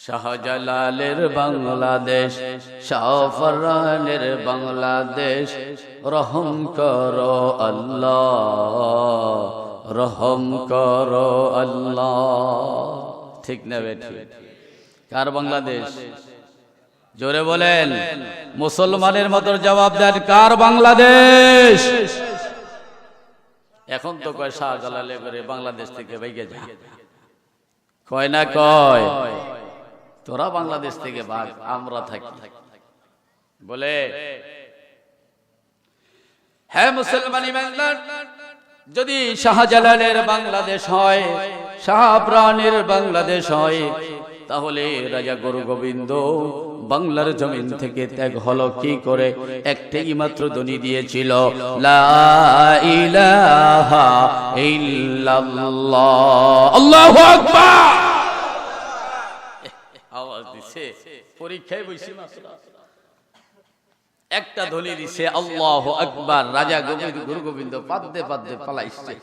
শাহজালালের বাংলাদেশ, শাহফরানের বাংলাদেশ, রহম করো আল্লাহ, রহম করো আল্লাহ। ঠিক না বেঠিক? কার বাংলাদেশ? জোরে বলেন, মুসলমানের মতো জবাব দেন, কার বাংলাদেশ? এখন তো কয় শাহজালালে করে বাংলাদেশ থেকে ভাইগে যা, কয় না কয় তোরা বাংলাদেশ থেকে ভাগ, আমরা থাকি বলে। হ্যাঁ মুসলমানি বাংলা যদি শাহজালালের বাংলাদেশ হয়, শাহপ্রাণের বাংলাদেশ হয়, তাহলে রাজা গুরু গোবিন্দ বাংলার জমিন থেকে ত্যাগ হলো কি করে? একটাই মাত্র ধ্বনি দিয়েছিল, লা ইলাহা ইল্লাল্লাহ, আল্লাহু আকবার। আওয়াজ দিছে, পরীক্ষায় বসে একটা ধ্বনি দিছে, আল্লাহু আকবার। রাজা গুরু গোবিন্দ পাদ্দে পাদ্দে পালাইছে।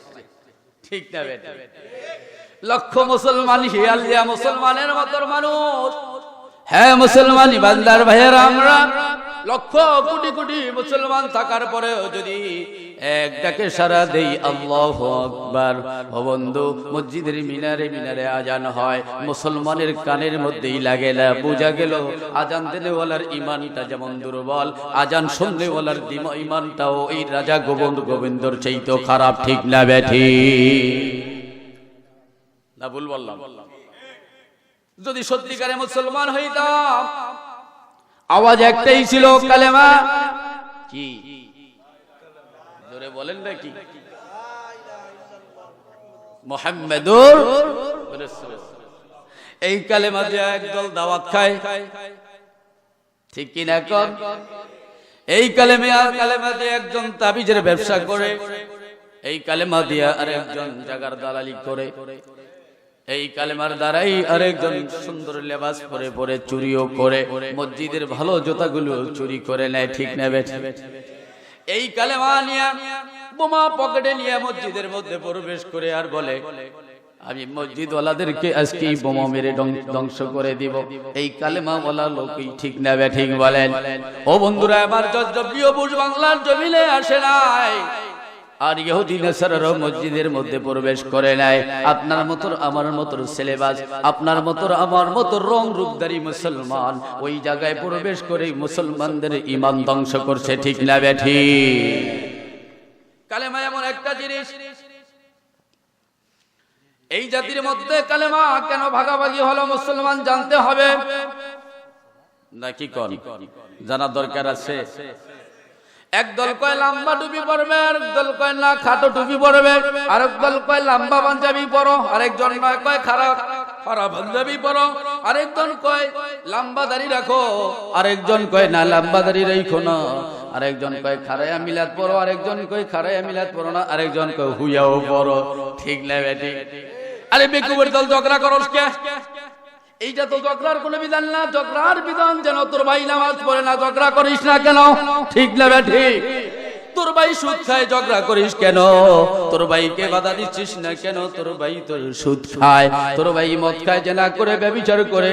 ঠিক না বেটা? লক্ষ মুসলমান হিয়াল দিয়া মুসলমানের মতো মানুষ। হ্যাঁ মুসলমানি বান্দার ভাইয়েরা, আমরা লক্ষ কোটি কোটি মুসলমান থাকার পরেও যদি এক ডাকে সারা দেই আল্লাহু আকবার, ও বন্ধু মসজিদের মিনারে মিনারে আজান হয়, মুসলমানের কানের মধ্যেই লাগে না। বোঝা গেল আজান দেনেওয়ালার ইমানটা যেমন দুর্বল, আজান শুননেওয়ালার ইমানটাও এই রাজা গোবিন্দর চাইতেও খারাপ। ঠিক না বেঠি? না ভুল বললাম? যদি সত্যিকারে মুসলমান হইতাম, আওয়াজ একটাই ছিল, কালেমা কি? জোরে বলেন না কি? মুহাম্মাদুর রাসূলুল্লাহ। এই কালেমা দিয়ে একদল দাওয়াত খায়, ঠিক কি না? কোন এই কালেমা দিয়ে একজন তাবিজের ব্যবসা করে, এই কালেমা দিয়ে আরেকজন জাগার দালালি করে, এই কালেমার দ্বারাই আরেকজন সুন্দর লেবাস পরে পরে চুরিও করে, মসজিদের ভালো জুতাগুলো চুরি করে নেয়। ঠিক না বেঠি? এই কালেমা নিয়ে বোমা পকেটে নিয়ে মসজিদের মধ্যে প্রবেশ করে আর বলে, আমি মসজিদওয়ালাদেরকে আজকে বোমা মেরে ধ্বংস করে দিব। এই কালেমাওয়ালা লোকই। ঠিক না বেঠিক বলেন? ও বন্ধুরা আমার, প্রিয় বুঝ বাংলার জমিনে আসে নাই, আর ইহুদি নাসারারা মসজিদের মধ্যে প্রবেশ করে নাই। আপনার মতো আমার মতো ছেলেবাজ, আপনার মতো আমার মতো রং রূপধারী মুসলমান ওই জায়গায় প্রবেশ করে মুসলমানদের ঈমান ধ্বংস করছে। ঠিক না বেঠি? কালেমা এমন একটা জিনিস, এই জাতির মধ্যে কালেমা কেন ভাগাভাগি হলো মুসলমান জানতে হবে নাকি? কোন জানার দরকার আছে? একদল কয় লম্বা টুপি পরবে, আরেক দল কয় না খাটো টুপি পরবে, আরেক দল কয় লম্বা পাঞ্জাবি পরো, আরেকজন কয় খারাপ পাঞ্জাবি পরো, আরেকজন কয় লম্বা দাড়ি রাখো, আরেকজন কয় না লম্বা দাড়ি রাখো না, আরেকজন কয় খারায়া মিলাদ পড়ো, আরেকজন কয় খারায়া মিলাদ পড়ো না, আরেকজন কয় হুইয়াও পড়ো। ঠিক না বেটি? আরে বেকুবের দল ঝগড়া করস কে? এইটা তো ঝগড়ার কোনো বিধান না। ঝগড়ার বিধান যেন তোর ভাই নামাজ পড়ে না, ঝগড়া করিস না কেন? ঠিক না বেঠি? তোর ভাই সুদ খায়, ঝগড়া করিস কেন? তোর ভাইকে বাধা দিচ্ছিস না কেন? তোর ভাই তোর সুদ খায়, তোর ভাই মদ খায়, জেনা করে, ব্যভিচার করে,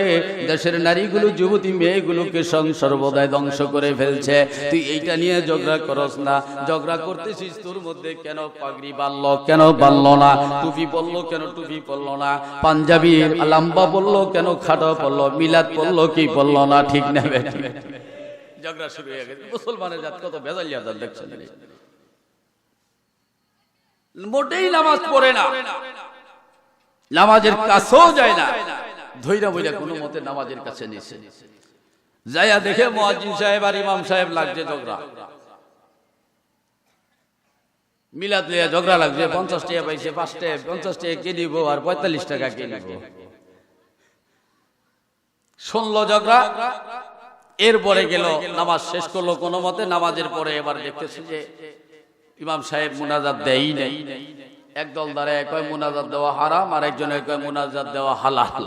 দেশের নারীগুলো যুবতী মেয়েগুলোকে সর্বদাই ধ্বংস করে ফেলছে। তুই এইটা নিয়ে ঝগড়া করস না। ঝগড়া করতেছিস, তোর মধ্যে কেন পাগড়ি বাঁধলো, কেন বাঁধলো না? টুপি পরলো কেন, টুপি পরলো না? পাঞ্জাবি লম্বা পরলো কেন, খাটো পরলো? মিলাদ পরলো কি পরলো না? ঠিক না বেঠি? ঝগড়া শুরু হয়ে গেছে। মুসলমানের জাত কত বেজালিয়া জাত দেখছেন? মোটেই নামাজ পড়ে না, নামাজের কাছেও যায় না, ধইরা বইরা কোনো মতে নামাজের কাছে নিছে, যাইয়া দেখে মুয়াজ্জিন সাহেব আর ইমাম সাহেব লাগছে ঝগড়া। মিলাদ লিয়া ঝগড়া লাগছে। 50 টাকা পাইছে, 5 টাকা 50 টাকা কে নিব আর 45 টাকা কে নিব। শুনলো ঝগড়া, এরপরে গেল নামাজ শেষ করলো কোনো মতে। নামাজের পরে এবার দেখতেছি যে ইমাম সাহেব মুনাজাত দেই নাই। একদল দ্বারা কয় মুনাজাত দেওয়া হারাম, আর একজনে কয় মুনাজাত দেওয়া হালাল।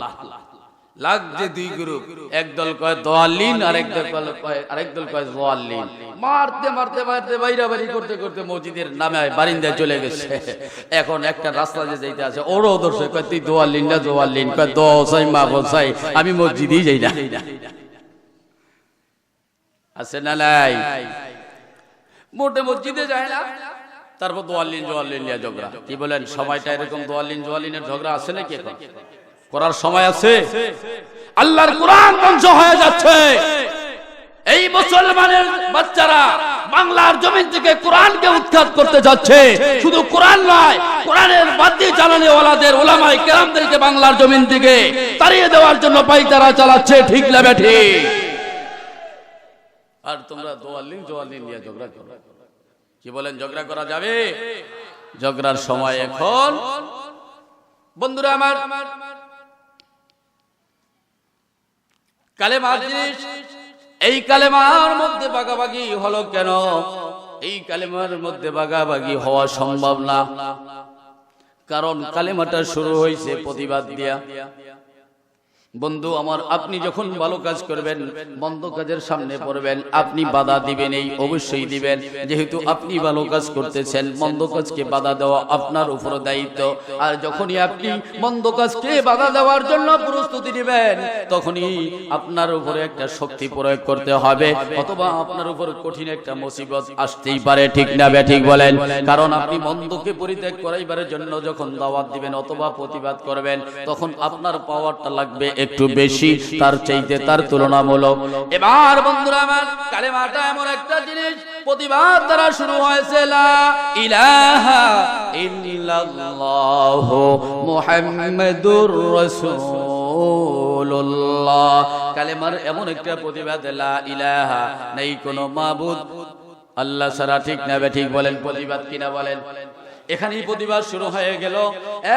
লাগছে দুই গ্রুপ, একদল কয় দোয়াল্লিন, আরেকদল কয় জোয়াল্লিন। মারতে মারতে মারতে বাইরা বাড়ি করতে করতে মসজিদের নামে বারিন্দায় চলে গেছে। এখন একটা রাস্তা যে যাইতে আছে, ওরও দর্শক কয় তুই দোয়াল্লিন না জোয়াল্লিন, কয় দোসাই মা বসাই, আমি মসজিদেই যাই না। আছে না নাই? মোটে মসজিদে যায় না, তারপর দোয়াল্লিন জোয়াল্লিন নিয়ে ঝগড়া। কি বলেন, সময়টা এরকম দোয়াল্লিন জোয়াল্লিনের ঝগড়া আছে নাকি? এখন করার সময় আছে? আল্লাহর কোরআন ধ্বংস হয়ে যাচ্ছে। এই মুসলমানের বাচ্চারা বাংলার জমিন থেকে কোরআনকে উৎখাত করতে যাচ্ছে। শুধু কোরআন নয়, কোরআনের বাদ্যি চালানে ওয়ালাদের ওলামায়ে কেরামদেরকে বাংলার জমিন থেকে তাড়িয়ে দেওয়ার জন্য পাইতারা চালাচ্ছে। ঠিক না বেঠি? আর তোমরা দোয়াল্লিন জোয়াল্লিন নিয়ে ঝগড়া করো। কি বলেন, ঝগড়া করা যাবে? ঝগড়ার সময় এখন। বন্ধুরা আমার, কালেমার জিনিস, এই কালেমার মধ্যে ভাগাভাগি হলো কেন? এই কালেমার মধ্যে ভাগাভাগি হওয়া সম্ভব না, কারণ কালেমাটা শুরু হয়েছে প্রতিবাদ দিয়া। বন্ধু আমার, আপনি যখন ভালো কাজ করবেন, মন্দ কাজের সামনে পড়বেন, আপনি বাধা দিবেন, এই অবশ্যই দিবেন। যেহেতু আপনি ভালো কাজ করতেছেন, মন্দ কাজকে বাধা দেওয়া আপনার উপর দায়িত্ব। আর যখনই আপনি মন্দ কাজকে বাধা দেওয়ার জন্য প্রস্তুতি নেবেন, তখনই আপনার উপরে একটা শক্তি প্রয়োগ করতে হবে, অথবা আপনার উপর কঠিন একটা মুসিবত আসতেই পারে। ঠিক না ঠিক বলেন? কারণ আপনি মন্দকে পরিত্যাগ করাইবার জন্য যখন দাওয়াত দিবেন অথবা প্রতিবাদ করবেন, তখন আপনার পাওয়ারটা লাগবে একটু বেশি, তার চাইতে তার তুলনামূলক। এবার বন্ধুরা আমার, কালেমাটা এমন একটা জিনিস, প্রতিবাদ দ্বারা শুরু হয়েছে লা ইলাহা ইল্লাল্লাহ মুহাম্মাদুর রাসূলুল্লাহ। কালেমার এমন একটা প্রতিবাদ, লা ইলাহা, নাই কোনো মাবুদ আল্লাহ ছাড়া। ঠিক না ঠিক বলেন? প্রতিবাদ কিনা বলেন? এখানেই প্রতিবাদ শুরু হয়ে গেল।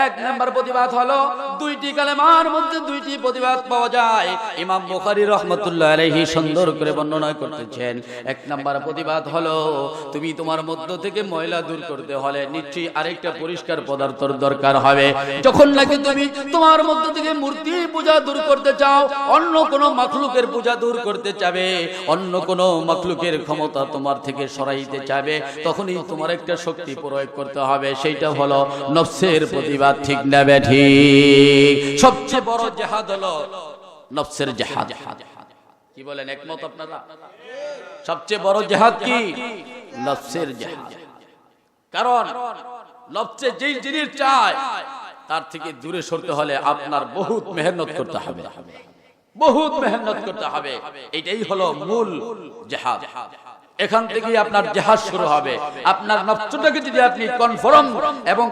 এক নাম্বার প্রতিবাদ হলো, দুইটি কালেমার মধ্যে দুইটি প্রতিবাদ পাওয়া যায়। ইমাম বুখারী রাহমাতুল্লাহ আলাইহি সুন্দর করে বর্ণনা করতেছেন। এক নাম্বার প্রতিবাদ হলো, তুমি তোমার মধ্য থেকে ময়লা দূর করতে হলে নিশ্চয়ই আরেকটা পরিষ্কার পদার্থের দরকার হবে। যখন নাকি তুমি তোমার মধ্য থেকে মূর্তি পূজা দূর করতে চাও, অন্য কোন মাখলুকের পূজা দূর করতে চাবে, অন্য কোন মাখলুকের ক্ষমতা তোমার থেকে সরাইতে চাবে, তখনই তোমার একটা শক্তি প্রয়োগ করতে হবে, সেইটা হলো নফসের প্রতিবাদ। ঠিক না ঠিক? সবচেয়ে বড় জিহাদ হলো নফসের জিহাদ। কি বলেন, একমত আপনারা? সবচেয়ে বড় জিহাদ কি? নফসের জিহাদ। কারণ নফসে যেই জিনিস চায়, তার থেকে দূরে সরতে হলে আপনার বহুত মেহনত করতে হবে, বহুত মেহনত করতে হবে। এটাই হলো মূল জিহাদ। এখান থেকে আপনার জিহাদ শুরু হবে। আপনার নফসটাকে যদি আপনি কনফার্ম এবং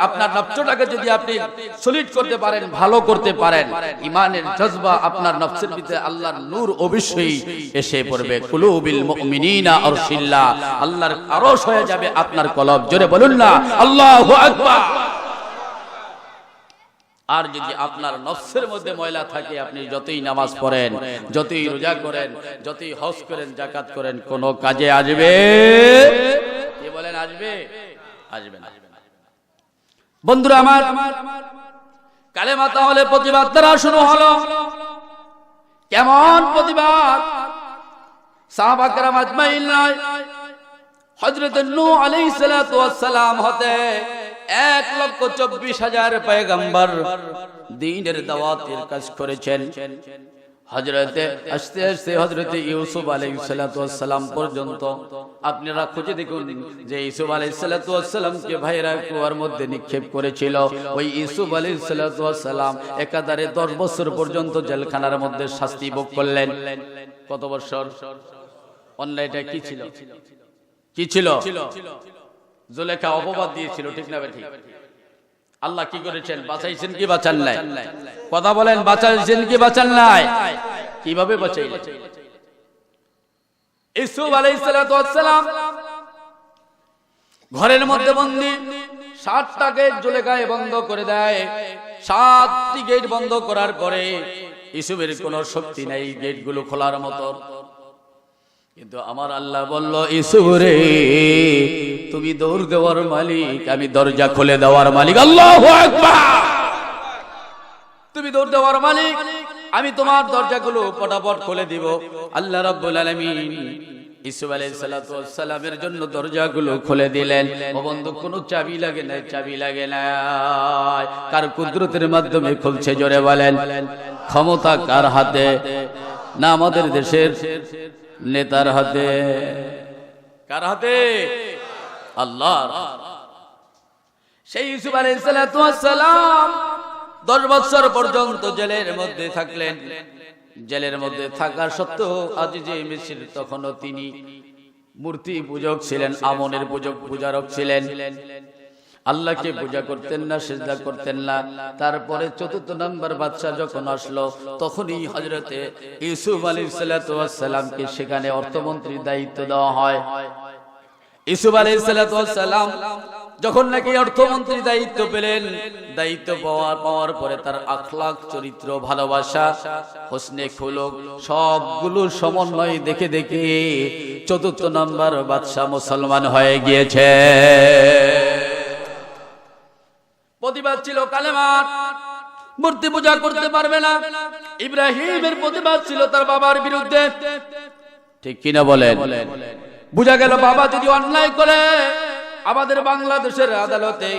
আপনার নফসটাকে যদি আপনি সলিড করতে পারেন, ভালো করতে পারেন, ঈমানের জজবা আপনার নফসের ভিতরে আল্লাহর নূর অবশ্যই এসে পড়বে। কুলুবিল মুমিনিনা আরশিল্লাহ, আল্লাহর আরশ হয়ে যাবে আপনার কলব। জোরে বলুন না আল্লাহু আকবার। আর যদি আপনার নফসের মধ্যে ময়লা থাকে, আপনি যতই নামাজ পড়েন, যতই রোজা করেন, যতই হজ করেন, যাকাত করেন, কোন কাজে আসবে? কি বলেন, আসবে? আসবে না। বন্ধুরা আমার, কালেমা তাহলে প্রতিবাদ দ্বারা শুরু হলো। কেমন প্রতিবাদ? সাহাবা কেরাম আজমাইন নয়, হযরত নূহ আলাইহিস সালাতু ওয়াস সালাম হতে 1,24,000 পয়গম্বর দ্বীনের দাওয়াতের কাজ করেছেন। হযরতে আস্তে আস্তে হযরতে ইউসুফ আলাইহিস সালাতু ওয়াস সালাম পর্যন্ত আপনারা খুঁজে দেখুন যে ইউসুফ আলাইহিস সালাতু ওয়াস সালামকে ভাইরা কুয়ার মধ্যে নিক্ষেপ করেছিল। ওই ইউসুফ আলাইহিস সালাতু ওয়াস সালাম একাধারে 10 বছর পর্যন্ত জেলখানার মধ্যে শাস্তি ভোগ করলেন। কত বছর? অন্যায়টা কি ছিল? কি ছিল? জুলেখা অপবাদ দিয়েছিল। ঠিক না ঠিক? আল্লাহ কি করেছেন? বাঁচাইছেন কি বাঁচান নাই? কথা বলেন, বাঁচাইছেন কি বাঁচান নাই? কিভাবে বাঁচাইলেন? ইউসুফ আলাইহিস সালাতু ওয়াস সালাম ঘরের মধ্যে বন্দী, 7টা গেট জুলেখায় বন্ধ করে দেয়। 7টি গেট বন্ধ করার পরে ইউসুফের কোনো শক্তি নাই গেটগুলো খোলার মতো। কিন্তু আমার আল্লাহ বলল, ইউসুফ রে, তুমি দৌড় দেওয়ার মালিক, আমি দরজা খুলে দেওয়ার মালিক। আল্লাহু আকবার! তুমি দৌড় দেওয়ার মালিক, আমি তোমার দরজাগুলো পটাপট খুলে দিব। আল্লাহ রাব্বুল আলামিন ইউসুফ আলাইহিস সালাতু ওয়াস সালামের জন্য দরজাগুলো খুলে দিলেন। ও বন্ধু, কোনো চাবি লাগে না, চাবি লাগে না, কার কুদরতের মাধ্যমে খুলছে? জোরে বলেন। ক্ষমতা কার হাতে? না আমাদের দেশের নেতার হাতে। কার হাতে? আল্লাহর। সেই ইউসুফ আলাইহিস সালাতু ওয়াস সালাম 10 বছর পর্যন্ত জেলের মধ্যে থাকলেন। জেলের মধ্যে থাকার সত্ত্বেও আজিজে মিসর তখনও তিনি মূর্তি পূজক ছিলেন, আমনের পূজারক ছিলেন। আল্লাহকে পূজা করতেন না, সিজদা করতেন না। তারপরে ৪র্থ নম্বর বাদশা যখন আসলো, তখনই হযরতে ইউসুফ আলাইহিস সালাতু ওয়াস সালামকে সেখানে অর্থমন্ত্রীর দায়িত্ব দেওয়া হয়। ইউসুফ আলাইহিস সালাতু ওয়াস সালাম যখন নাকি অর্থমন্ত্রী দায়িত্ব পেলেন, দায়িত্ব পাওয়ার পরে তার আখলাক, চরিত্র, ভালোবাসা, হোসনে খুলুক সবগুলো সমন্বয় দেখে দেখে ৪র্থ নম্বর বাদশা মুসলমান হয়ে গিয়েছে। প্রতিবাদ ছিল কালেমার, মূর্তি পূজা করতে পারবে না। ইব্রাহিমের প্রতিবাদ ছিল তার বাবার বিরুদ্ধে। ঠিক কিনা বলেন? বুঝা গেল বাবা যদি অন্যায় করে, আমাদের বাংলাদেশের আদালতে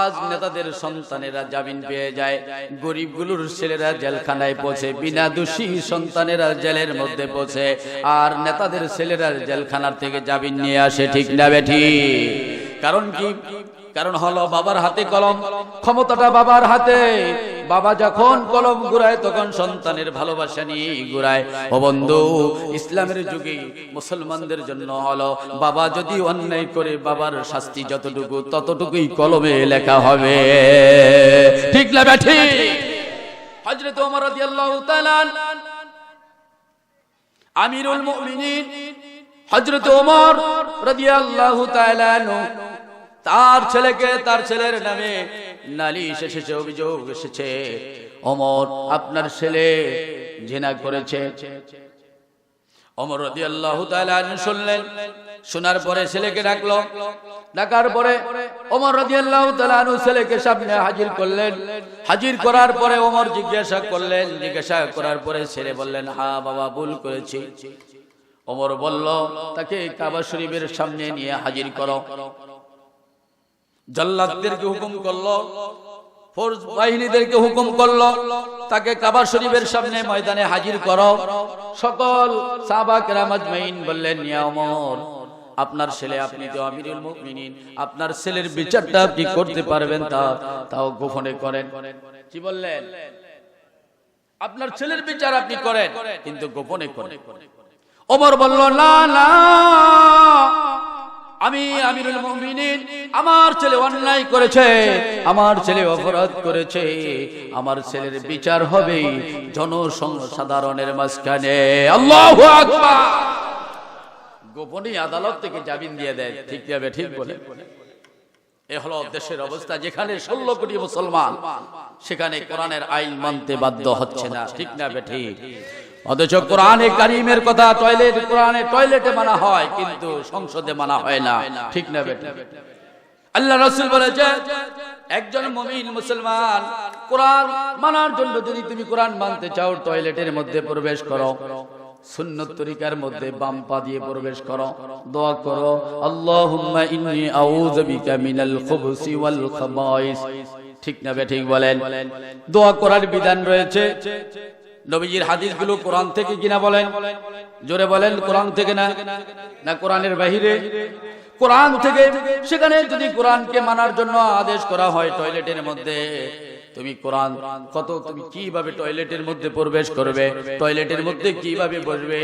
আজ নেতাদের সন্তানেরা জামিন পেয়ে যায়, গরিবগুলোর ছেলেরা জেলখানায় পৌঁছে, বিনা দোষী সন্তানেরা জেলের মধ্যে পৌঁছে, আর নেতাদের ছেলেরা জেলখানার থেকে জামিন নিয়ে আসে। ঠিক না বেঠিক? কারণ কি? কারণ হলো বাবার হাতে কলম, ক্ষমতাটা বাবার হাতে। বাবা যখন কলম ঘুরায় তখন সন্তানের ভালোবাসা নিয়ে ঘুরায়। ও বন্ধু, ইসলামের যুগে মুসলমানদের জন্য হলো বাবা যদি অন্যায় করে, বাবার শাস্তি যতটুকু ততটুকুই কলমে লেখা হবে। ঠিক না বেঠিক? হযরত ওমর রাদিয়াল্লাহু তাআলা আমিরুল মুমিনিন হযরত ওমর রাদিয়াল্লাহু তাআলা তার ছেলেকে, তার ছেলের নামে নালিশ এসেছে, অভিযোগ এসেছে, ওমর আপনার ছেলে জিনা করেছে। ওমর রাদিয়াল্লাহু তাআলা শুনলেন, শোনার পরে ছেলেকে ডাকলো। ডাকার পরে ওমর রাদিয়াল্লাহু তাআলা ছেলেকে সামনে হাজির করলেন। হাজির করার পরে ওমর জিজ্ঞাসা করলেন। জিজ্ঞাসা করার পরে ছেলে বললেন, হ্যাঁ বাবা, ভুল করেছি। ওমর বলল, তাকে কাবা শরীফের সামনে নিয়ে হাজির করো। জল্লাদদেরকে হুকুম করলো, ফৌজ বাহিনীদেরকে হুকুম করলো, তাকে কাবা শরীফের সামনে ময়দানে হাজির করো। সকল সাহাবা কেরাম আজমাইন বললেন, ইয়া ওমর, আপনার ছেলে, আপনি তো আমিরুল মুমিনিন, আপনার ছেলের বিচারটা আপনি করতে পারবেন, তাও গোপনে করেন। কি বললেন? আপনার ছেলের বিচার আপনি করেন, কিন্তু গোপনে করেন। ওমর বলল, না না, আমি আমিরুল মুমিনিন, আমার ছেলে অন্যায় করেছে, আমার ছেলে অপরাধ করেছে, আমার ছেলের বিচার হবে জনসাধারণের মাঝখানে। আল্লাহু আকবার। গোপনে আদালত থেকে জামিন দিয়ে দেয়। ঠিক যাবে? ঠিক বলে। এ হলো দেশের অবস্থা, যেখানে 16 কোটি মুসলমান, সেখানে কোরআনের আইন মানতে বাধ্য হচ্ছে না। ঠিক না বেঠিক? অথচ কোরআনে কারীমের কথা কোরআনে টয়লেটে মানা হয়, কিন্তু সংসদে মানা হয় না। ঠিক না বেঠিক? আল্লাহ রাসূল বলেছে, একজন মুমিন মুসলমান কোরআন মানার জন্য যদি তুমি কোরআন মানতে চাও, টয়লেটের মধ্যে প্রবেশ করো, সুন্নত তরিকার মধ্যে বাম পা দিয়ে প্রবেশ করো, দোয়া করো, আল্লাহুম্মা ইন্নী আউযু বিকা মিনাল খুবুসি ওয়াল খাবাইস। ঠিক না বেঠিক বলেন? দোয়া করার বিধান রয়েছে। নবীজির হাদিসগুলো কোরআন থেকে কিনা বলেন? জোরে বলেন। কোরআন থেকে না? না কোরআনের বাহিরে? কোরআন থেকে। সেখানে যদি কোরআনকে মানার জন্য আদেশ করা হয় টয়লেটের মধ্যে, তুমি কোরআন তুমি কিভাবে টয়লেটের মধ্যে প্রবেশ করবে, টয়লেটের মধ্যে কিভাবে বসবে,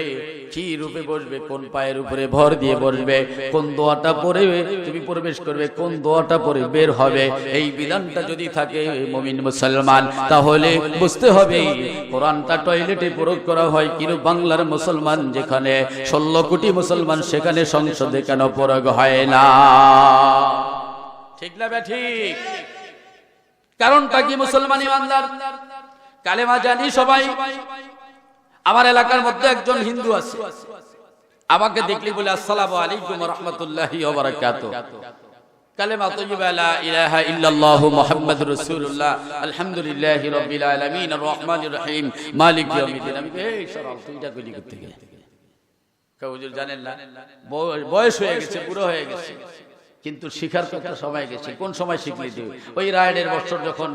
কি রূপে বসবে, কোন পায়ের উপরে ভর দিয়ে বসবে, কোন দোয়াটা পড়ে তুমি প্রবেশ করবে, কোন দোয়াটা পড়ে বের হবে, এই বিধানটা যদি থাকে মুমিন মুসলমান, তাহলে বুঝতে হবে কোরআনটা টয়লেটে প্রয়োগ করা হয়। কিন্তু বাংলার মুসলমান যেখানে 16 কোটি মুসলমান, সেখানে সংসদে কেন প্রয়োগ হয় না? ঠিক না ঠিক? কারণটা কি? মুসলমান ইমানদার, কালেমা জানি সবাই। আমার এলাকার মধ্যে একজন হিন্দু আছে, আমাকে দেখলি বলে আসসালামু আলাইকুম ওয়া রাহমাতুল্লাহি ওয়া বারাকাতুহু। কালেমা তাইয়্যিবা লা ইলাহা ইল্লাল্লাহু মুহাম্মাদুর রাসূলুল্লাহ আলহামদুলিল্লাহি রাব্বিল আলামিন আর রহমানির রহিম মালিক ইয়াউমিদ্দিন। আমি এই সরাল তুইটা কইলি করতে গিয়ে হুজুর জানেন না, বয়স হয়ে গেছে, বুড়ো হয়ে গেছে, কিন্তু শিখার কথা সময় গেছে। কোন সময় শিখলি তুই? ওই রায়ডের বছর যখন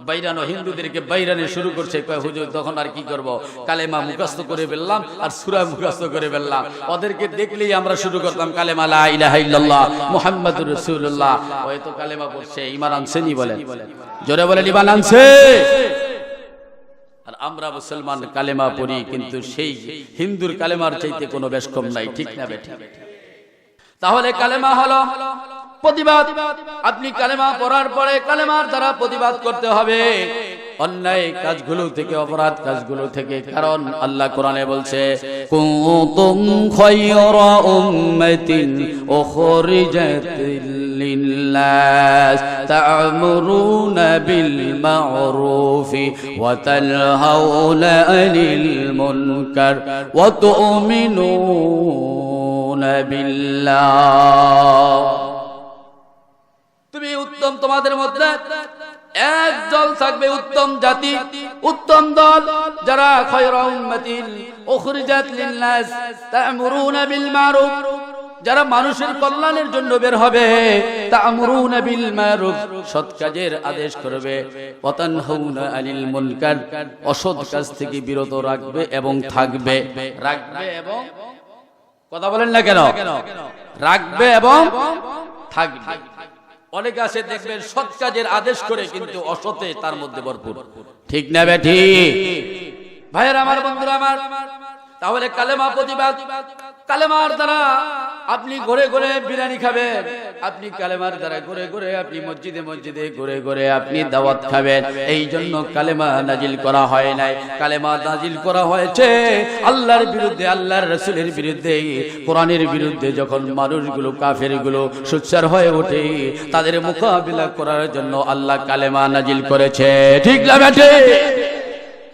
বাইরানো হিন্দুদেরকে বাইরানো শুরু করছে, কয় হুজুর তখন আর কি করব, কালেমা মুখস্থ করে ফেললাম আর সূরা মুখস্থ করে ফেললাম। ওদেরকে দেখলেই আমরা শুরু করতাম কালেমা লা ইলাহা ইল্লাল্লাহ মুহাম্মাদুর রাসূলুল্লাহ। ওই তো কালেমা পড়ছে, ঈমান আনছে নি বলেন, জোরে বলেন ঈমান আনছে। আর আমরা মুসলমান কালেমা পড়ি, কিন্তু সেই হিন্দুর কালেমার চাইতে কোনো বেশ কম নাই, ঠিক না বেঠিক? তাহলে কালেমা হলো প্রতিবাদ। আপনি কালেমা পড়ার পরে কালেমার দ্বারা প্রতিবাদ করতে হবে অন্যায় কাজগুলো থেকে, অপরাধ কাজগুলো থেকে। কারণ আল্লাহ কোরআনে বলছে, কুনতুম খায়রা উম্মাতিন উখরিজাত লিন-নাস তা'মুরুনা বিল মা'রুফি ওয়া তানহাউনা আনিল মুনকার ওয়া তু'মিনুনা বিল্লাহ। তুমি উত্তম, তোমাদের মধ্যে এক দল থাকবে, উত্তম জাতি, উত্তম দল, যারা খায়রা উম্মাতিন উখরিজাত লিন-নাস তা'মুরুনা বিল মা'রুফ, যারা মানুষের কল্যাণের জন্য বের হবে, তা'মুরুনা বিল মা'রুফ, সৎ কাজের আদেশ করবে, ওয়া তানহাউনা আনিল মুনকার, অসৎ কাজ থেকে বিরত রাখবে এবং থাকবে। রাখবে এবং, কথা বলেন না কেন, রাখবে এবং থাকবে। অনেকে আছে দেখবেন সৎ কাজের আদেশ করে কিন্তু অসতে তার মধ্যে ভরপুর, ঠিক না বেঠিক? ভাইয়েরা আমার, বন্ধুরা আমার, তাহলে কালেমা প্রতিবাদ। কালেমার দ্বারা আপনি ঘুরে ঘুরে বিরিয়ানি খাবেন, আপনি কালেমার দ্বারা ঘুরে ঘুরে আপনি মসজিদে মসজিদে ঘুরে ঘুরে আপনি দাওয়াত খাবেন। এই জন্য কালেমা নাজিল করা হয় নাই, কালেমা নাজিল করা হয়েছে আল্লাহর বিরুদ্ধে, আল্লাহর রাসূলের বিরুদ্ধে, কোরআনের বিরুদ্ধে। যখন মানুষগুলো, কাফেরগুলো সোচ্চার হয়ে ওঠে, তাদের মোকাবিলা করার জন্য আল্লাহ কালেমা নাজিল করেছে, ঠিক না বেঠে?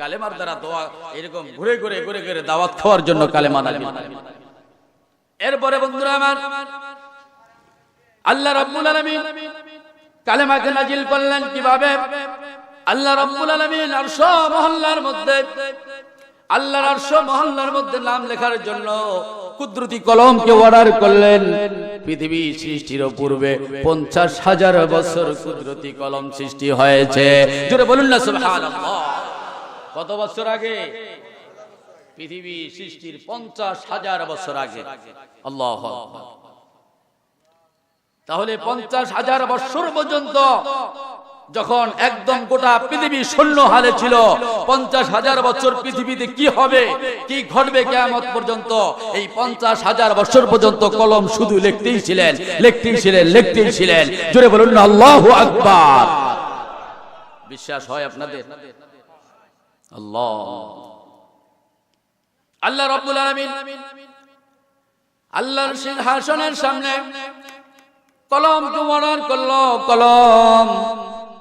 কালেমার দ্বারা দোয়া, এরকম ঘুরে ঘুরে ঘুরে ঘুরে দাওয়াত খাওয়ার জন্য কালেমা নাজিল। এরপরে বন্ধুরা আমার, আল্লাহ রাব্বুল আলামিন কালেমাকে নাজিল করলেন কিভাবে? আল্লাহ রাব্বুল আলামিন আরশ মহল্লার মধ্যে, আল্লাহর আরশ মহল্লার মধ্যে নাম লেখার জন্য কুদরতি কলমকে অর্ডার করলেন। পৃথিবী সৃষ্টির পূর্বে 50,000 বছর কুদরতি কলম সৃষ্টি হয়েছে। জোরে বলুন না সুবহানাল্লাহ। কত বছর আগে? পৃথিবী সৃষ্টির 50,000 বছর আগে। আল্লাহু আকবার। তাহলে 50,000 বছর পর্যন্ত যখন একদম গোটা পৃথিবী শূন্য হালে ছিল, 50,000 বছর পৃথিবীতে কি হবে, কি ঘটবে কিয়ামত পর্যন্ত, এই 50,000 বছর পর্যন্ত কলম শুধু লিখতেই ছিলেন, লিখতেই ছিলেন, লিখতেই ছিলেন। জোরে বলুন না আল্লাহু আকবার। বিশ্বাস হয় আপনাদের? আল্লাহ, আল্লাহ রাব্বুল আলামিন আল্লাহর সিংহাসনের সামনে কলমকে অর্ডার করলো, কলম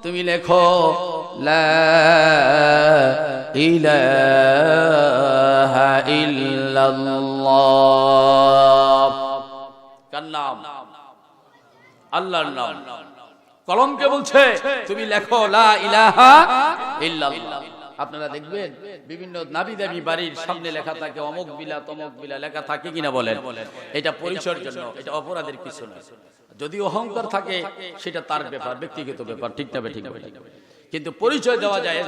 তুমি লেখো লা ইলাহা ইল্লাল্লাহ। কার নাম? আল্লাহর নাম। কলমকে বলছে তুমি লেখো লা ইলাহা ইল্লাল্লাহ। আপনারা দেখবেন বিভিন্ন নামি দামি বাড়ির সামনে লেখা থাকে অমুক বিলা তমুক বিলা লেখা থাকে কিনা বলেন? এটা পরিচয়ের জন্য, এটা অপরাধের কিছু নয়। যদি অহংকার থাকে সেটা তার ব্যাপার, ব্যক্তিগত ব্যাপার, ঠিক না ঠিক? কিন্তু পরিচয় দেওয়া যায়।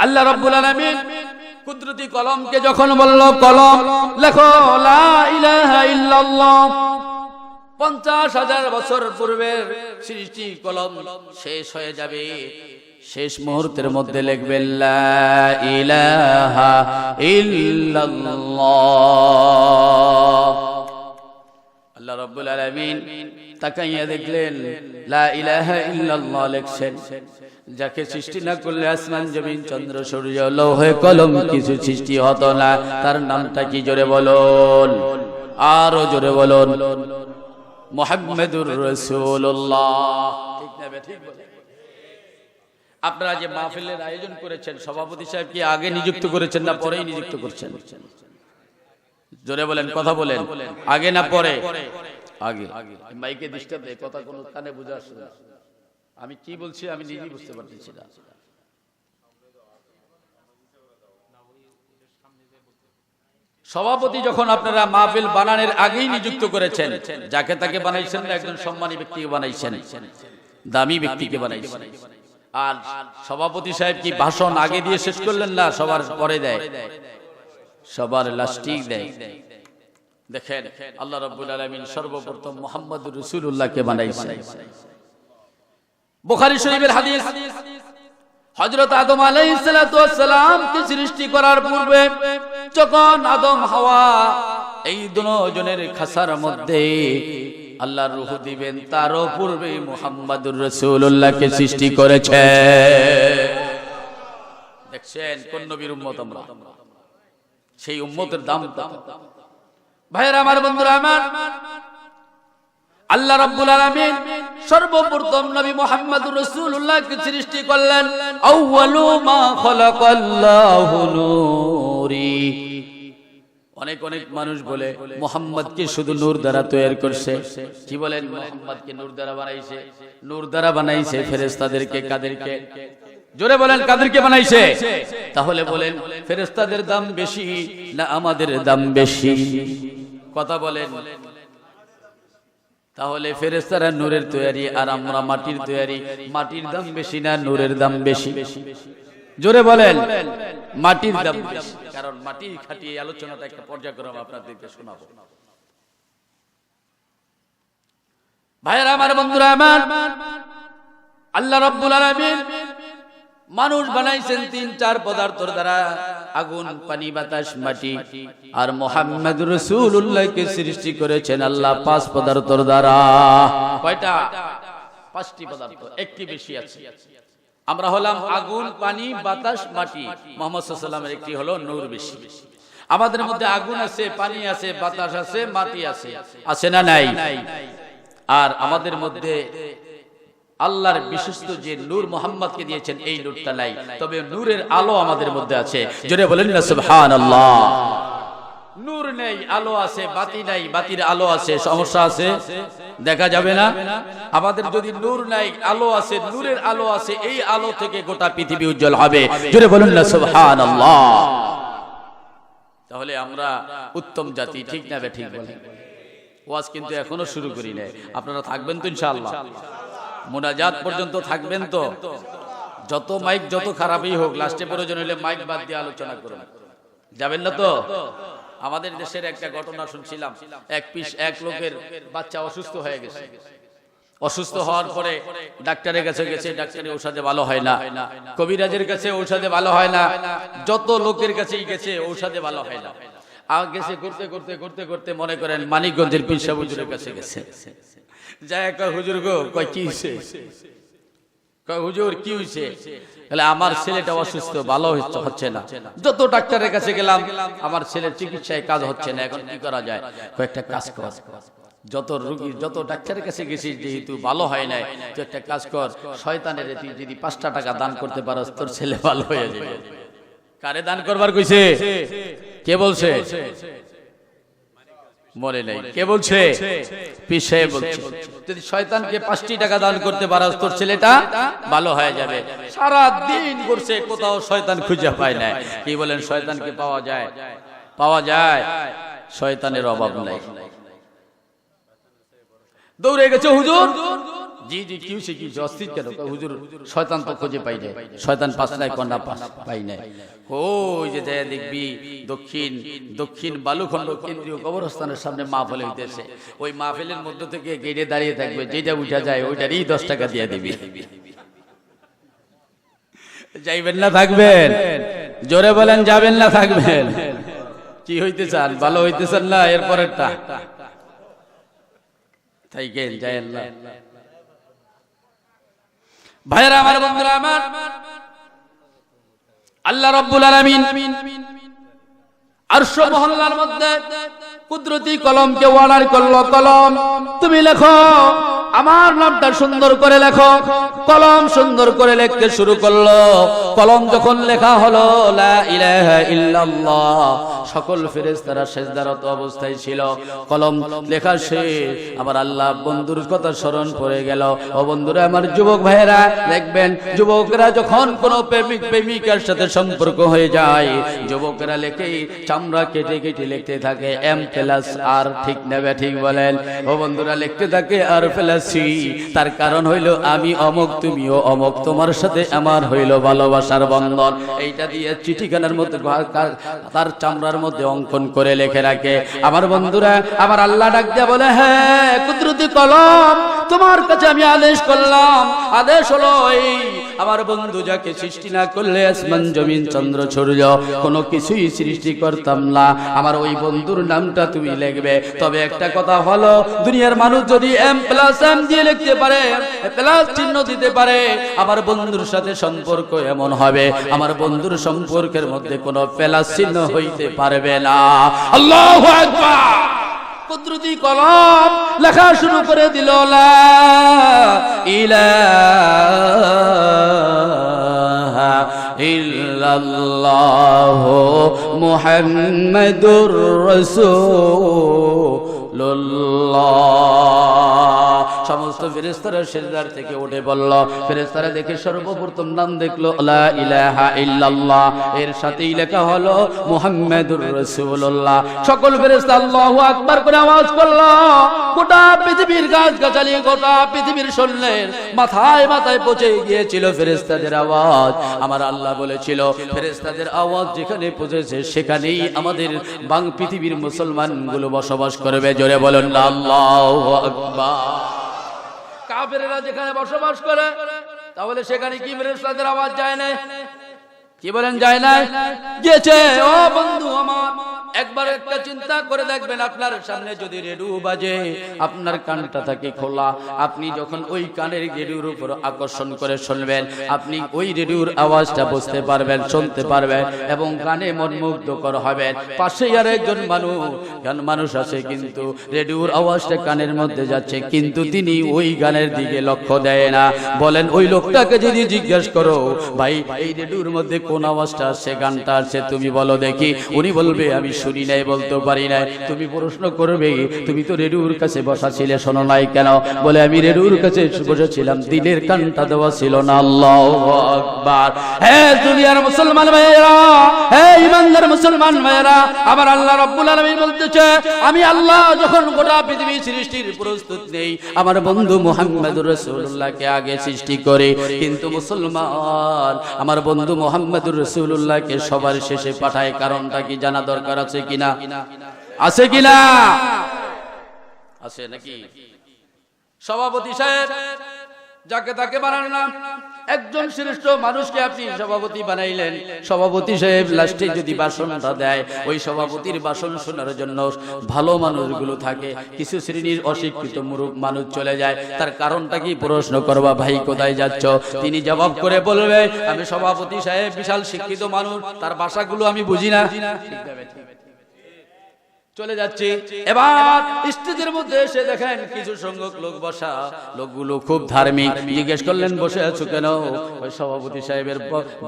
আল্লাহ রাব্বুল আলামিন কুদরতি কলমকে যখন বলল কলম লেখো লা ইলাহা ইল্লাল্লাহ, 50,000 বছর পূর্বের সৃষ্টি কলম শেষ হয়ে যাবে। শেষ মুহূর্তের মধ্যে লিখবে লা ইলাহা ইল্লাল্লাহ। আল্লাহ রাব্বুল আলামিন তাকাইয়া দেখলেন লা ইলাহা ইল্লাল্লাহ লিখছেন। যাকে সৃষ্টি না করলে আসমান জমিন চন্দ্র সূর্য লৌহে কলম কিছু সৃষ্টি হতো না। তার নামটা কি? জোরে বলুন, আরো জোরে বলুন, মুহাম্মাদুর রাসূলুল্লাহ। ঠিক না ঠিক? আপনারা যে মাহফিলের আয়োজন করেছেন, সভাপতি সাহেব কি আগে নিযুক্ত করেছেন না পরেই নিযুক্ত করছেন? জোরে বলেন, কথা বলেন, আগে না পরে? আগে মাইকে ডিস্টার্ব দেয়, কথা কোনো কানে বোঝা আসছে না। আমি কি বলছি আমি নিজেই বুঝতে পারতেছি না। সভাপতি যখন আপনারা মাহফিল বানানোর আগেই নিযুক্ত করেছেন, যাকে তাকে বানাইছেন না, একজন সম্মানী ব্যক্তিকে বানাইছেন, দামি ব্যক্তিকে বানাইছেন। আর সভাপতি সাহেব কি ভাষণ আগে দিয়ে শেষ করলেন না, সবার পরে দেয়, সবার লাস্টিক দেয়। দেখেন আল্লাহ রাব্বুল আলামিন সর্বপ্রথম মুহাম্মদুর রাসূলুল্লাহকে বানাইছেন। বুখারী শরীফের হাদিস, হযরত আদম আলাইহিস সালাতু ওয়াস সালামকে সৃষ্টি করার পূর্বে যখন আদম হাওয়া এই দুজনের খাসার মধ্যে আল্লাহর রূহ দিবেন, তারও পূর্বে মুহাম্মদুর রাসূলুল্লাহকে সৃষ্টি করেছে। দেখছেন কোন নবীর উম্মত আমরা, সেই উম্মতের দাম কত। ভাইরা আমার, বন্ধুরা আমার, আল্লাহ রাব্বুল আলামিন সর্বপ্রথম নবী মুহাম্মদুর রাসূলুল্লাহকে সৃষ্টি করলেন। আউয়ালু মা খালাকাল্লাহু নূরি। অনেক অনেক মানুষ বলে মুহাম্মদকে শুধু নূর দ্বারা তৈরি করছে। কি বলেন? মুহাম্মদকে নূর দ্বারা বানাইছে, নূর দ্বারা বানাইছে ফেরেশতাদেরকে। কাদেরকে? জোরে বলেন, কাদেরকে বানাইছে? তাহলে বলেন ফেরেশতাদের দাম বেশি না আমাদের দাম বেশি? কথা বলেন। তাহলে ফেরেশতারা নূরের তৈরি আর আমরা মাটির তৈরি, মাটির দাম বেশি না নূরের দাম বেশি? জোরে বলেন। মাটির দাম বেশি, কারণ মাটি খাটিয়ে আলোচনাটা একটা পর্যায়ক্রমে আপনাদেরকে শোনাবো। ভাইরা আমার, বন্ধুরা আমার, আল্লাহ রাব্বুল আলামিন মানুষ বানাইছেন তিন চার পদার্থের দ্বারা, আগুন, পানি, বাতাস, মাটি। আর মুহাম্মদুর রাসূলুল্লাহকে সৃষ্টি করেছেন আল্লাহ পাঁচ পদার্থের দ্বারা। কয়টা? পাঁচটি পদার্থ, একটি বেশি আছে। আমরা হলাম আগুন, পানি, বাতাস, মাটি। মুহাম্মদ সাল্লাল্লাহু আলাইহি ওয়াসাল্লামের একটি হলো নূর বেশি। আমাদের মধ্যে আগুন আছে, পানি আছে, বাতাস আছে, মাটি আছে, আছে না নাই? আর আমাদের মধ্যে আল্লাহর বিশ্বস্ত যে নূর মুহাম্মদকে দিয়েছেন এই নূরটা নাই, তবে নূরের আলো আমাদের মধ্যে আছে। জোরে বলেন না সুবহানাল্লাহ। নূর নেই, আলো আছে, বাতি নাই, বাতির আলো আছে, সমস্যা আছে, দেখা যাবে না। আমাদের যদি নূর নাই, আলো আছে, নূরের আলো আছে, এই আলো থেকে গোটা পৃথিবী উজ্জ্বল হবে। জোরে বলেন না সুবহানাল্লাহ। তাহলে আমরা উত্তম জাতি, ঠিক না? ঠিক বলেন। ওয়াজ কিন্তু এখনো শুরু করি নাই। আপনারা থাকবেন তো ইনশাআল্লাহ? মুনাজাত পর্যন্ত থাকবেন তো? যত মাইক যত খারাপই হোক, লাস্টে প্রয়োজন হলে মাইক বাদ দিয়ে আলোচনা করুন। যাবেন না তো? আমাদের দেশের একটা ঘটনা শুনছিলাম, এক লোকের বাচ্চা অসুস্থ হয়ে গেছে। অসুস্থ হওয়ার পরে ডাক্তারের কাছে গেছে, ডাক্তারের ঔষধে ভালো হয় না। কবিরাজের কাছে ঔষধে ভালো হয় না। যত লোকের কাছেই গেছে, ঔষধে ভালো হয় না। আর গেছে করতে করতে করতে করতে মনে করেন মানিকগঞ্জের পীর সাহেব হুজুরের কাছে গেছে। যায় কয়, হুজুর গো, কয় কি হইছে? কয় হুজুর কি হইছে? তাহলে আমার ছেলেটা অসুস্থ, ভালো হচ্ছে না। যত ডাক্তারের কাছে গেলাম, আমার ছেলের চিকিৎসায় কাজ হচ্ছে না, এখন কি করা যায়? কয়েকটা কাজ কর, যত রোগী যত ডাক্তারের কাছে গেছিস, যেহেতু ভালো হয় নাই, তুই একটা কাজ কর, শয়তানের তুই যদি 5টা টাকা দান করতে পারস, তোর ছেলে ভালো হয়ে যাবে। কারে দান করবার কইছে? কে বলছে? মনে নাই। কে বলছে? পীর সাহেব বলছে। যদি শয়তানকে 5টি টাকা দান করতে পারস, তোর ছেলেটা ভালো হয়ে যাবে। সারা দিন ঘুরছে, কোথাও শয়তান খুঁজে পায় না। কি বলেন? শয়তানকে পাওয়া যায়? পাওয়া যায়। শয়তানের অভাব নাই। দৌড়ে গেছে, হুজুর জি জি কি হইছে? কি অস্থির কেন? হুজুর শয়তান তো খুঁজে পাই নাই, শয়তান পাঁচটায় কন্যা পাই নাই। ওই যে যায় দেখবি দক্ষিণ বালুখণ্ড কেন্দ্রীয় কবরস্থানের সামনে মাহফিল হইতেছে। ওই মাহফিলের মধ্য থেকে গেটে দাঁড়িয়ে থাকবে, যেটা উঠা যায় ওইটারই 10 টাকা দিয়ে দিবি। যাইবেন না থাকবেন? জোরে বলেন, যাবেন না থাকবেন? কি হইতে চান? ভালো হইতে চান না? এরপরেরটা তাই গেল যায় না। ভাইরা আমার, বন্ধুরা আমার, আল্লাহ রাব্বুল আলামিন আরশ মহল্লার মধ্যে কুদরতি কলমকে অর্ডার করলো, কলম তুমি লেখো আমার নামটা সুন্দর করে লেখো। কলম সুন্দর করে লিখতে শুরু করলো। কলম যখন লেখা হলো লা ইলাহা ইল্লাল্লাহ, সকল ফেরেশতারা সিজদারত অবস্থায় ছিল। কলম লেখা শেষ, আবার আল্লাহ বন্ধুর কথা স্মরণ পড়ে গেল। ও বন্ধুরা আমার, যুবক ভাইয়েরা দেখবেন, যুবকরা যখন কোনো প্রেমিক প্রেমিকার সাথে সম্পর্ক হয়ে যায়, যুবকরা লেখেই চামড়া কেটে কেটে লিখতে থাকে M+R, ঠিক নেবে ঠিক বলেন? ও বন্ধুরা লিখতে থাকে R+C। তার কারণ হইল আমি অমুক তুমিও অমুক, তোমার সাথে আমার হইল ভালোবাসার বন্ধন। এইটা দিয়ে চিঠিখানার মধ্যে তার চামড়ার মধ্যে অঙ্কন করে লিখে রাখে। আমার বন্ধুরা, আমার আল্লাহ ডাক দিয়া বলে, হ্যাঁ কুদরতি কলম, তোমার কাছে আমি আদেশ করলাম। আদেশ হলো এই, আমার বন্ধু যাকে সৃষ্টি না করলে আসমান জমিন চন্দ্র সূর্য কোনো কিছুই সৃষ্টি করতাম না, আমার ওই বন্ধুর নামটা তুমি লিখবে। তবে একটা কথা হলো, দুনিয়ার মানুষ যদি M+M দিয়ে লিখতে পারে, প্লাস চিহ্ন দিতে পারে, আমার বন্ধুর সাথে সম্পর্ক এমন হবে, আমার বন্ধুর সম্পর্কের মধ্যে কোনো প্লাস চিহ্ন হইতে পারবে না। আল্লাহু আকবার। কুদরতি কলম লেখা শুরু করে দিল, লা ইলাহা ইল্লাল্লাহু মুহাম্মাদুর রাসূলুল্লাহ। সমস্ত ফেরেশতারা সিজদার থেকে উঠে বলল। ফেরেশতারা দেখে সর্বপ্রথম নাম দেখলো লা ইলাহা ইল্লাল্লাহ, এর সাথেই লেখা হলো মুহাম্মাদুর রাসূলুল্লাহ। সকল ফেরেশতা আল্লাহু আকবার করে আওয়াজ করলো। গোটা পৃথিবীর গাছগাছালি, গোটা পৃথিবীর সৈন্যের মাথায় মাথায় পৌঁছে গিয়েছিল ফেরেশতাদের আওয়াজ। আমার আল্লাহ বলেছিল, ফেরেশতাদের আওয়াজ যেখানে পৌঁছেছে সেখানেই আমাদের পৃথিবীর মুসলমানগুলো বসবাস করবে। জোরে বলুন না আল্লাহু আকবার। কাফেররা যেখানে বসবাস করে, তাহলে সেখানে কি ফেরেশতাদের আওয়াজ যায় না? কি বলেন, যায় না? গেছে। ও বন্ধু আমার, একবার একটা চিন্তা করে দেখবেন, আপনার সামনে যদি রেডিও বাজে, আপনার কানটা থাকে খোলা, আপনি যখন ওই কানের রেডিওর উপর আকর্ষণ করে শুনবেন, আপনি ওই রেডিওর আওয়াজটা বুঝতে পারবেন, শুনতে পারবেন এবং গানে মনমুগ্ধকর হবেন। পাশে আর একজন মানুষ আছে, কিন্তু রেডিওর আওয়াজটা কানের মধ্যে যাচ্ছে, কিন্তু তিনি ওই গানের দিকে লক্ষ্য দেয় না। বলেন, ওই লোকটাকে যদি জিজ্ঞাসা করো, ভাই এই রেডিওর মধ্যে কোন আওয়াজটা আসছে, গানটা আসছে, তুমি বলো দেখি, উনি বলবে আমি শুনি নাই, বলতে পারি নাই। তুমি প্রশ্ন করবে, তুমি তো রেডিওর কাছে বসা ছিলে, শোনো নাই কেন? বলে, আমি রেডিওর কাছে বসেছিলাম, দিলের কানটা দেওয়া ছিল না। আল্লাহু আকবার। হে দুনিয়ার মুসলমান ভাইয়েরা, হে ইমানদার মুসলমান ভাইয়েরা, আমার আল্লাহ রাব্বুল আলামিন বলতেছে, আমি আল্লাহ যখন গোটা পৃথিবী সৃষ্টির প্রস্তুত নেই, আমার বন্ধু মুহাম্মদুর রাসূলুল্লাহকে আগে সৃষ্টি করে, কিন্তু মুসলমান আমার বন্ধু মুহাম্মদুর রাসূলুল্লাহকে সবার শেষে পাঠায়। কারণটা কি জানা দরকার আছে কিনা? আছে কিনা? আছে নাকি? সভাপতি সাহেব যাকে তাকে বানান না, একজন শ্রেষ্ঠ মানুষকে আপনি সভাপতি বানাইলেন, সভাপতি সাহেব লাস্টে যদি ভাষণটা দেয়, ওই সভাপতির ভাষণ শোনার জন্য ভালো মানুষগুলো থাকে, কিছু শ্রেণীর অশিক্ষিত মূর্খ মানুষ চলে যায়। তার কারণটা কি প্রশ্ন করবা, ভাই কোথায় যাচ্ছ? তিনি জবাব করে বলবে, আমি সভাপতি সাহেব বিশাল শিক্ষিত মানুষ, তার ভাষাগুলো আমি বুঝি না, চলে যাচ্ছি। এবার স্টেজের মধ্যে এসে দেখেন কিছু সংখ্যক লোক বসা, লোকগুলো খুব ধার্মিক। জিজ্ঞেস করলেন, বসে আছো কেন? ওই সভাপতি সাহেবের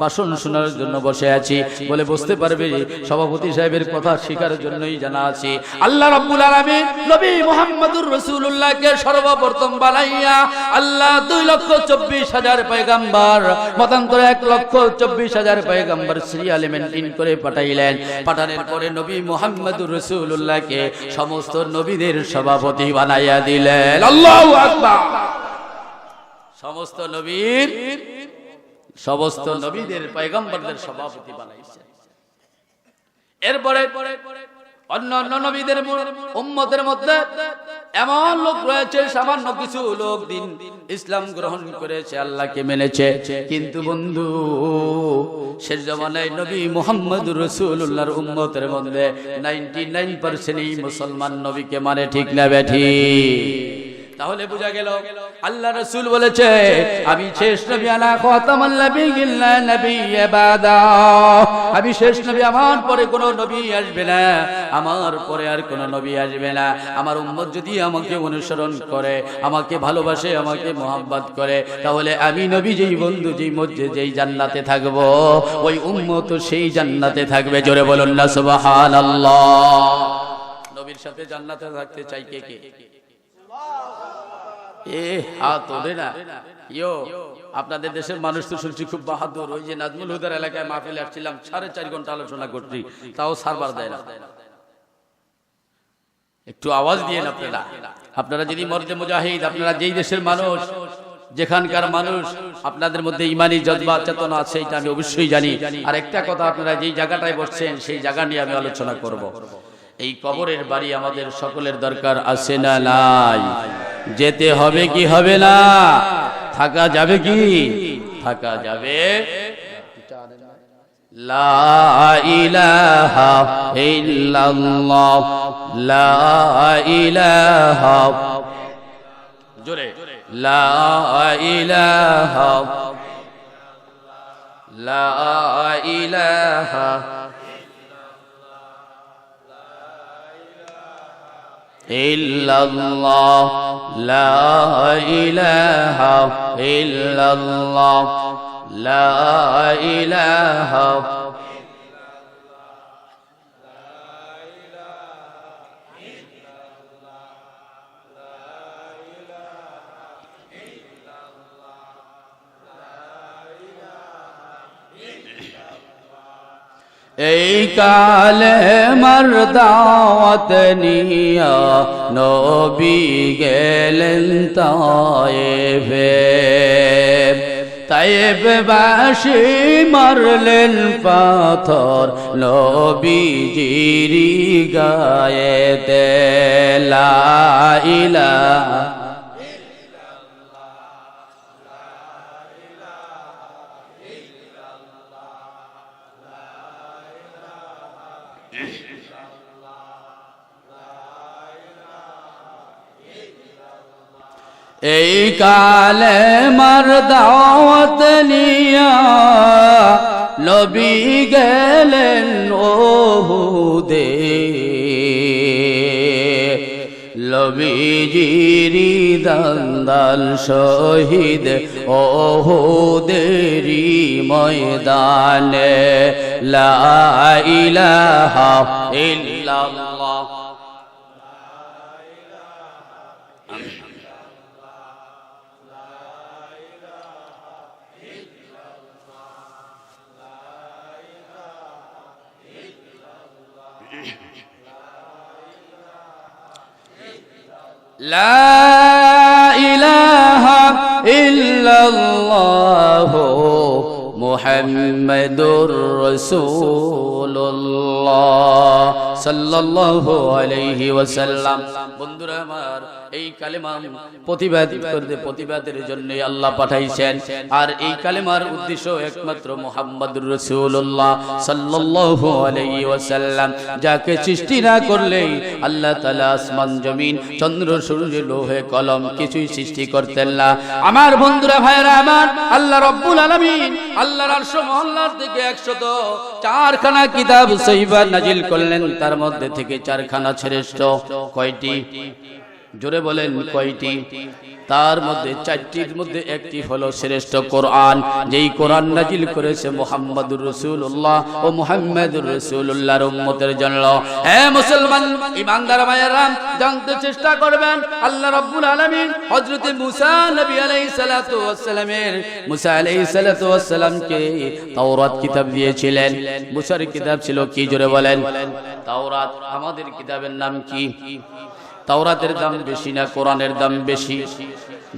ভাষণ শোনার জন্য বসে আছি। বলে, বুঝতে পারবে সভাপতি সাহেবের কথা শেখার জন্যই জানা আছি। আল্লাহ রাব্বুল আলামিন নবী মুহাম্মদুর রাসূলুল্লাহকে সর্বপ্রথম বানাইয়া আল্লাহ 2,24,000 পয়গম্বর, মতান্তরে 1,24,000 পয়গম্বর সিরিয়ালে মেনটেন করে পাঠাইলেন। পাঠানোর পরে নবী মুহাম্মদুর রাসূলুল্লাহকে সমস্ত নবীদের সভাপতি বানাইয়া দিলেন। আল্লাহু আকবার। সমস্ত নবীদের পয়গম্বরদের সভাপতি বানাইছেন। এরপরে অন্যান্য নবীদের উম্মতের মধ্যে এমন লোক রয়েছে, সামান্য কিছু লোক দিন ইসলাম গ্রহণ করেছে, আল্লাহকে মেনেছে, কিন্তু বন্ধু শেষ জামানায় নবী মুহাম্মদুর রাসূলুল্লাহর উম্মতের মধ্যে 99% মুসলমান নবীকে মানে, ঠিক না বেঠি? তাহলে বোঝা গেল আল্লাহ রাসূল বলেছে আমি শেষ নবী আলা খাতামুন নাবিয়্যিন লা নাবিয়্যা বাদা, আমি শেষ নবী, আমার পরে কোনো নবী আসবে না, আমার পরে আর কোনো নবী আসবে না। আমার উম্মত যদি আমাকে অনুসরণ করে, আমাকে ভালোবাসে, আমাকে মহব্বত করে, তাহলে আমি নবী যেই বন্ধু যেই মসজিদে যেই জান্নাতে থাকবো, ওই উম্মত সেই জান্নাতে থাকবে। জোরে বলুন না সুবহানাল্লাহ। নবীর সাথে জান্নাতে থাকতে চাই কে কে? হাত ওঠে না। আপনাদের দেশের মানুষ তো শুনছি খুব বাহাদুর। ওই যে নাজমুল হুদার এলাকায় মাহফিলে আসছিলাম, 4.5 ঘন্টা আলোচনা করছি, তাও সারবার দেয় না। একটু আওয়াজ দিয়ে আপনারা, আপনারা যদি মর্দে মুজাহিদ, আপনারা যেই দেশের মানুষ, যেখানকার মানুষ, আপনাদের মধ্যে ইমানি জজবা চেতনা আছে, এটা আমি অবশ্যই জানি। আর একটা কথা, আপনারা যেই জায়গাটায় বসছেন সেই জায়গা নিয়ে আমি আলোচনা করব। এই কবরের বাড়ি আমাদের সকলের দরকার আছে না নাই? যেতে হবে কি হবে না? থাকা যাবে কি? থাকা যাবে। লা ইলাহা ইল্লাল্লাহ, লা ইলাহা, জোরে, লা ইলাহা, লা ইলাহা ইল্লাল্লাহ, লা ইলাহা ইল্লাল্লাহ, লা ইলাহা। এই কালেমার দাওয়াত নিয়া নবী গেলেন তায়েফে, তায়েফবাসী মারলেন পাথর নবীজির গায়েতে। লা ইলাহা এই কালেমার দাওয়াত নিয়া নবী গেলেন ওহুদে, নবীজির দান্দাল শহীদ ওহুদেরি ময়দানে। লা ইলাহা ইল্লাল্লাহ, লা ইলাহা ইল্লাল্লাহ মুহাম্মাদুর রাসূলুল্লাহ সাল্লাল্লাহু আলাইহি ওয়াসাল্লাম। বন্ধুরা আমার, এই কালেমা প্রতিবাদের জন্য আল্লাহ পাঠাইছেন। আর এই কালেমার উদ্দেশ্য একমাত্র মুহাম্মাদুর রাসূলুল্লাহ সাল্লাল্লাহু আলাইহি ওয়াসাল্লাম, যাকে সৃষ্টি না করলেই আল্লাহ তাআলা আসমান জমিন চন্দ্র সূর্য লোহে কলম কিছুই সৃষ্টি করতেন না। আমার বন্ধুরা ভাইরা আমার, আল্লাহ রাব্বুল আলামিন আল্লাহর আরশ মহল্লার থেকে 104খানা কিতাব সহিফা নাজিল করলেন। তার মধ্যে থেকে 4খানা শ্রেষ্ঠ। কয়টি? জোরে বলেন কয়টি? তার মধ্যে 4টির মধ্যে একটি হলো শ্রেষ্ঠ কোরআন, যেই কোরআন নাজিল করেছে মুহাম্মাদুর রাসূলুল্লাহ ও মুহাম্মাদুর রাসূলুল্লাহর উম্মতের জন্য। হে মুসলমান ঈমানদার ভাইয়েরা, জানতে চেষ্টা করবেন আল্লাহ রাব্বুল আলামিন হযরত মুসা নবী আলাইহিস সালাতু ওয়াস সালামের মুসা আলাইহিস সালাতু ওয়াস সালামকে তাওরাত কিতাব দিয়েছিলেন। মুসার কিতাব ছিল কি? জোরে বলেন তাওরাত। আমাদের কিতাবের নাম কি? তাওরাতের দাম বেশি না কোরআনের দাম বেশি?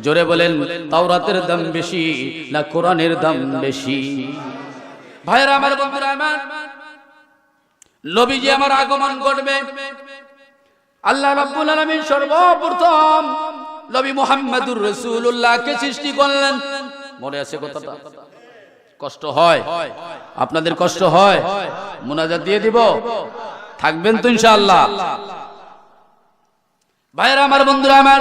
জোরে বলেন, তাওরাতের দাম বেশি না কোরআনের দাম বেশি? ভাইরা আমার, বন্ধুরা আমার, নবীজি আমার আগমন ঘটবে। আল্লাহ রাব্বুল আলামিন সর্বপ্রথম নবী মুহাম্মাদুর রাসূলুল্লাহকে সৃষ্টি করলেন। মনে আছে কথাটা? কষ্ট হয়? আপনাদের কষ্ট হয়? মুনাজাত দিয়ে দিব, থাকবেন তো ইনশাআল্লাহ। ভাইরা আমার, বন্ধুরা আমার,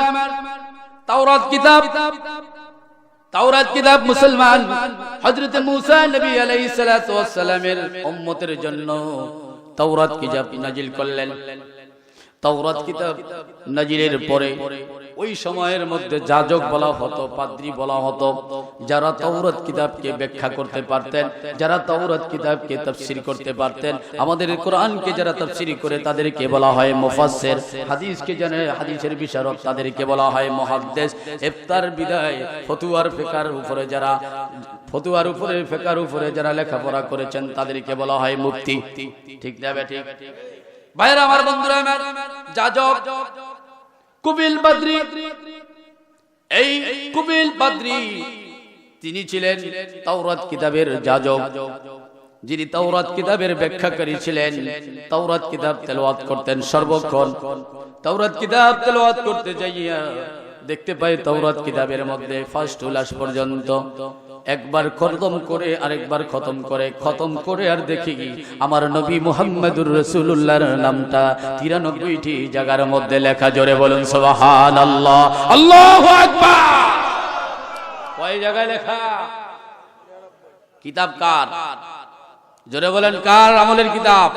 তাওরাত কিতাব মুসলমান হযরত মুসা নবী আলাইহিস সালাতু ওয়াস সালামের উম্মতের জন্য তাওরাত কিতাব নাজিল করলেন। তাওরাত কিতাব নাজিলের পরে ওই সময়ের মধ্যে যাজক বলা হতো, পাদ্রী বলা হতো, যারা তাওরাত কিতাবকে ব্যাখ্যা করতে পারতেন, যারা তাওরাত কিতাবকে তাফসীর করতে পারতেন। আমাদের কোরআনকে যারা তাফসীর করে তাদেরকে বলা হয় মুফাসসির, হাদিসকে জানে হাদিসের বিশারদ তাদেরকে বলা হয় মুহাদ্দিস। ইফতার বিদায় ফতুয়ার ফিকার উপরে যারা ফিকার উপরে যারা লেখাপড়া করেছেন তাদেরকে বলা হয় মুফতি। ঠিক না ঠিক? ভাইরা আমার, বন্ধুরা আমার, যাজক কুবিল বাদরি, এই কুবিল বাদরি তিনি ছিলেন তাওরাত কিতাবের যাজক, যিনি তাওরাত কিতাবের ব্যাখ্যাকারী ছিলেন। তাওরাত কিতাব তেলাওয়াত করতেন সর্বক্ষণ। তাওরাত কিতাব তেলাওয়াত করতে যাইয়া দেখতে পাই তাওরাত কিতাবের মধ্যে ফার্স্ট লাস্ট পর্যন্ত একবার খতম করে আরেকবার খতম করে আর দেখি আমার নবী মুহাম্মদুর রাসূলুল্লাহর নামটা 93টি জায়গার মধ্যে লেখা। জোরে বলুন সুবহানাল্লাহ, আল্লাহু আকবার। কয় জায়গায় লেখা? কিতাব কার? জোরে বলেন কার আমলের কিতাব?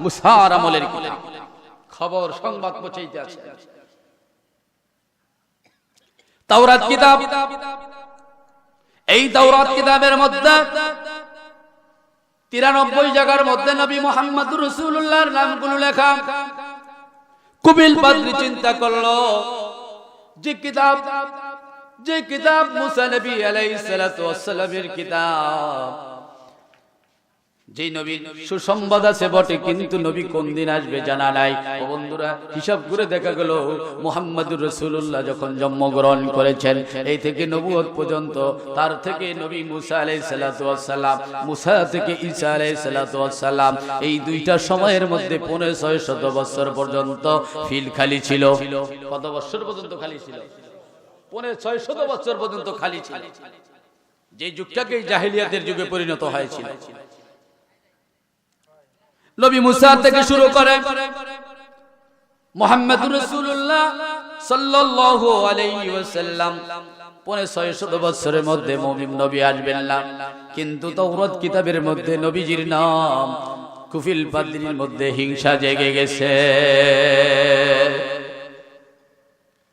মুসার আমলের কিতাব। খবর সংবাদ পৌঁছাইতে আছে। তাওরাত কিতাব, এই তাওরাত কিতাবের মধ্যে 93 জায়গার মধ্যে নবী মুহাম্মদুর রাসূলুল্লাহর নামগুলো লেখা। কুবিল বাদরি চিন্তা করলো যে কিতাব মুসা নবী আলাইহিস সালাতু ওয়াস সালামের কিতাব, যে নবীর সুসংবাদ আছে বটে, কিন্তু নবী কোন দিন আসবে জানা নাই। ও বন্ধুরা, হিসাব করে দেখা গেল মুহাম্মদুর রাসূলুল্লাহ যখন জন্মগ্রহণ করেছেন এই থেকে নবুয়ত পর্যন্ত, তার থেকে নবী মুসা আলাইহিস সালাতু ওয়াস সালাম, মুসা থেকে ঈসা আলাইহিস সালাতু ওয়াস সালাম, এই দুইটা সময়ের মধ্যে 650 বছর পর্যন্ত ফিল খালি ছিল। কত বছর পর্যন্ত খালি ছিল? 650 বছর পর্যন্ত খালি ছিল। যে যুগটাকে জাহেলিয়াতের যুগে পরিণত হয়েছিল। নবী মুসা থেকে শুরু করে মুহাম্মদুর রাসূলুল্লাহ সাল্লাল্লাহু আলাইহি ওয়াসাল্লাম 650 বছরের মধ্যে মুমিন নবী আসবেন না। কিন্তু তাওরাত কিতাবের মধ্যে নবীজির নাম কুফিল বাদরির মধ্যে হিংসা জেগে গেছে।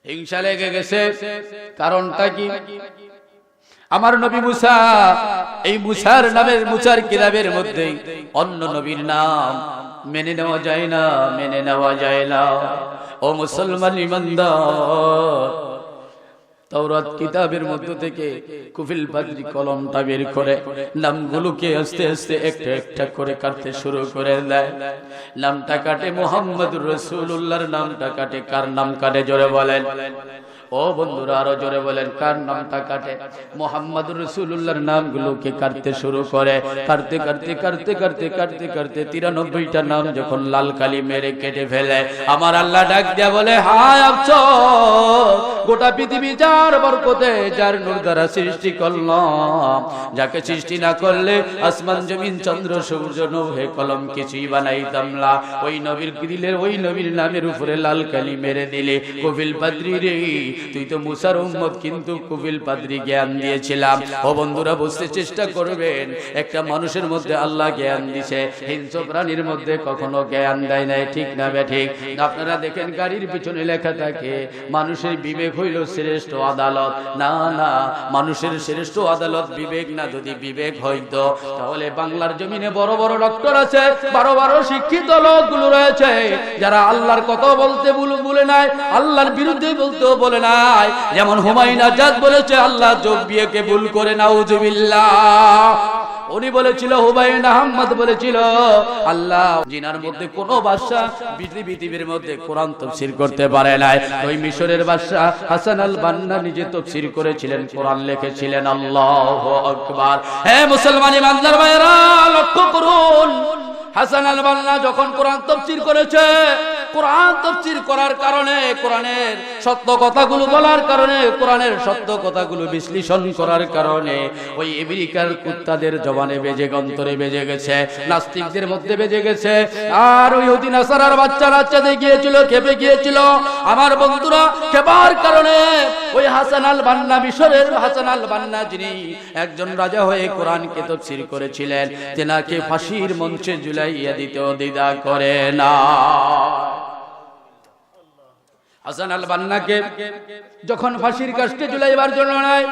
হিংসা লেগে গেছে। কারণটা কি? আমার নবী মুসা, এই মুসার নামের মুসার কিতাবের মধ্যে অন্য নবীর নাম মেনে নেওয়া যায় না। ও মুসলমান ইমানদার, তাওরাত কিতাবের মধ্য থেকে কুফিল বাদরি কলমটা বের করে নামগুলোকে আস্তে আস্তে একটা একটা করে কাটতে শুরু করে দেয়। নামটা কাটে মুহাম্মদুর রাসূলুল্লাহর নামটা কাটে। কার নাম কাটে? জোরে বলেন। ও বন্ধুরা, আরো জোরে বলেন, কার নামটা কাটে? মুহাম্মদুর রাসূলুল্লাহর নামগুলোকে কাটতে শুরু করে। কাটতে 93টা নাম যখন লাল কালি মেরে কেটে ফেলে, আমার আল্লাহ ডাক দিয়া বলে, হায় আফসোস, গোটা পৃথিবী যার বরকতে, যার নূর দ্বারা সৃষ্টি করলাম, যাকে সৃষ্টি না করলে আসমান জমিন চন্দ্র সূর্য নৌহে কলম কিছুই বানাইতাম না। ওই নবীর দিলের ওই নবীর নামের উপরে লাল কালি মেরে দিলে। কুফিল বাদরি রে, তুই তো মুসার উম্মত, কিন্তু কুফিল বাদরি জ্ঞান দিয়েছিলাম। ও বন্ধুরা, বুঝতে চেষ্টা করবেন, একটা মানুষের মধ্যে আল্লাহ জ্ঞান দিছে, হিংস্র প্রাণীর মধ্যে কখনো জ্ঞান দেয় নাই। ঠিক না ঠিক? আপনারা দেখেন গাড়ির পিছনে লেখা থাকে মানুষের বিবেক হইল শ্রেষ্ঠ আদালত। না, মানুষের শ্রেষ্ঠ আদালত বিবেক না। যদি বিবেক হইতো তাহলে বাংলার জমিনে বড় বড় ডক্টর আছে, বড় শিক্ষিত লোকগুলো রয়েছে, যারা আল্লাহর কথা বলতে ভুলে নাই, আল্লাহর বিরুদ্ধে বলতেও বলে নাই। যেমন হুমায়ুন আজাদ বলেছে, আল্লাহ যোগ বিয়েকে ভুল করে, নাউজুবিল্লাহ। উনি বলেছিল, হুমায়ুন আহমদ বলেছিল, আল্লাহ জিনার মধ্যে কোন বাদশা পৃথিবীর মধ্যে কোরআন তাফসীর করতে পারে নাই। ওই মিশরের বাদশা হাসান আল বান্না নিজে তাফসীর করেছিলেন, কোরআন লিখেছিলেন। আল্লাহু আকবার। হে মুসলমান ইমানদার ভাইরা, লক্ষ্য করুন, হাসান আল বান্না যখন কোরআন তাফসীর করেছে, কোরআন তাফসীর করার কারণে কোরআনের সত্য কথাগুলো বলার কারণে, কোরআনের সত্য কথাগুলো বিশ্লেষণ করার কারণে ওই আমেরিকার কুত্তাদের জবানে বেজে, অন্তরে বেজে গেছে, নাস্তিকদের মধ্যে বেজে গেছে। আর ওই ইহুদি নাসারার বাচ্চাদের গিয়েছিল, খেপে গিয়েছিল। আমার বন্ধুরা, খেপার কারণে ওই হাসান আল বান্না, মিশরের হাসান আল বান্না, যিনি একজন রাজা হয়ে কোরআনকে তাফসীর করেছিলেন, তেনাকে ফাঁসির মঞ্চে ঝুলাইয়া দিতেও দ্বিধা করে না। হাসান আল বান্নাকে যখন ফাঁসির কাস্টে ঝুলাইবার জন্য নেয়,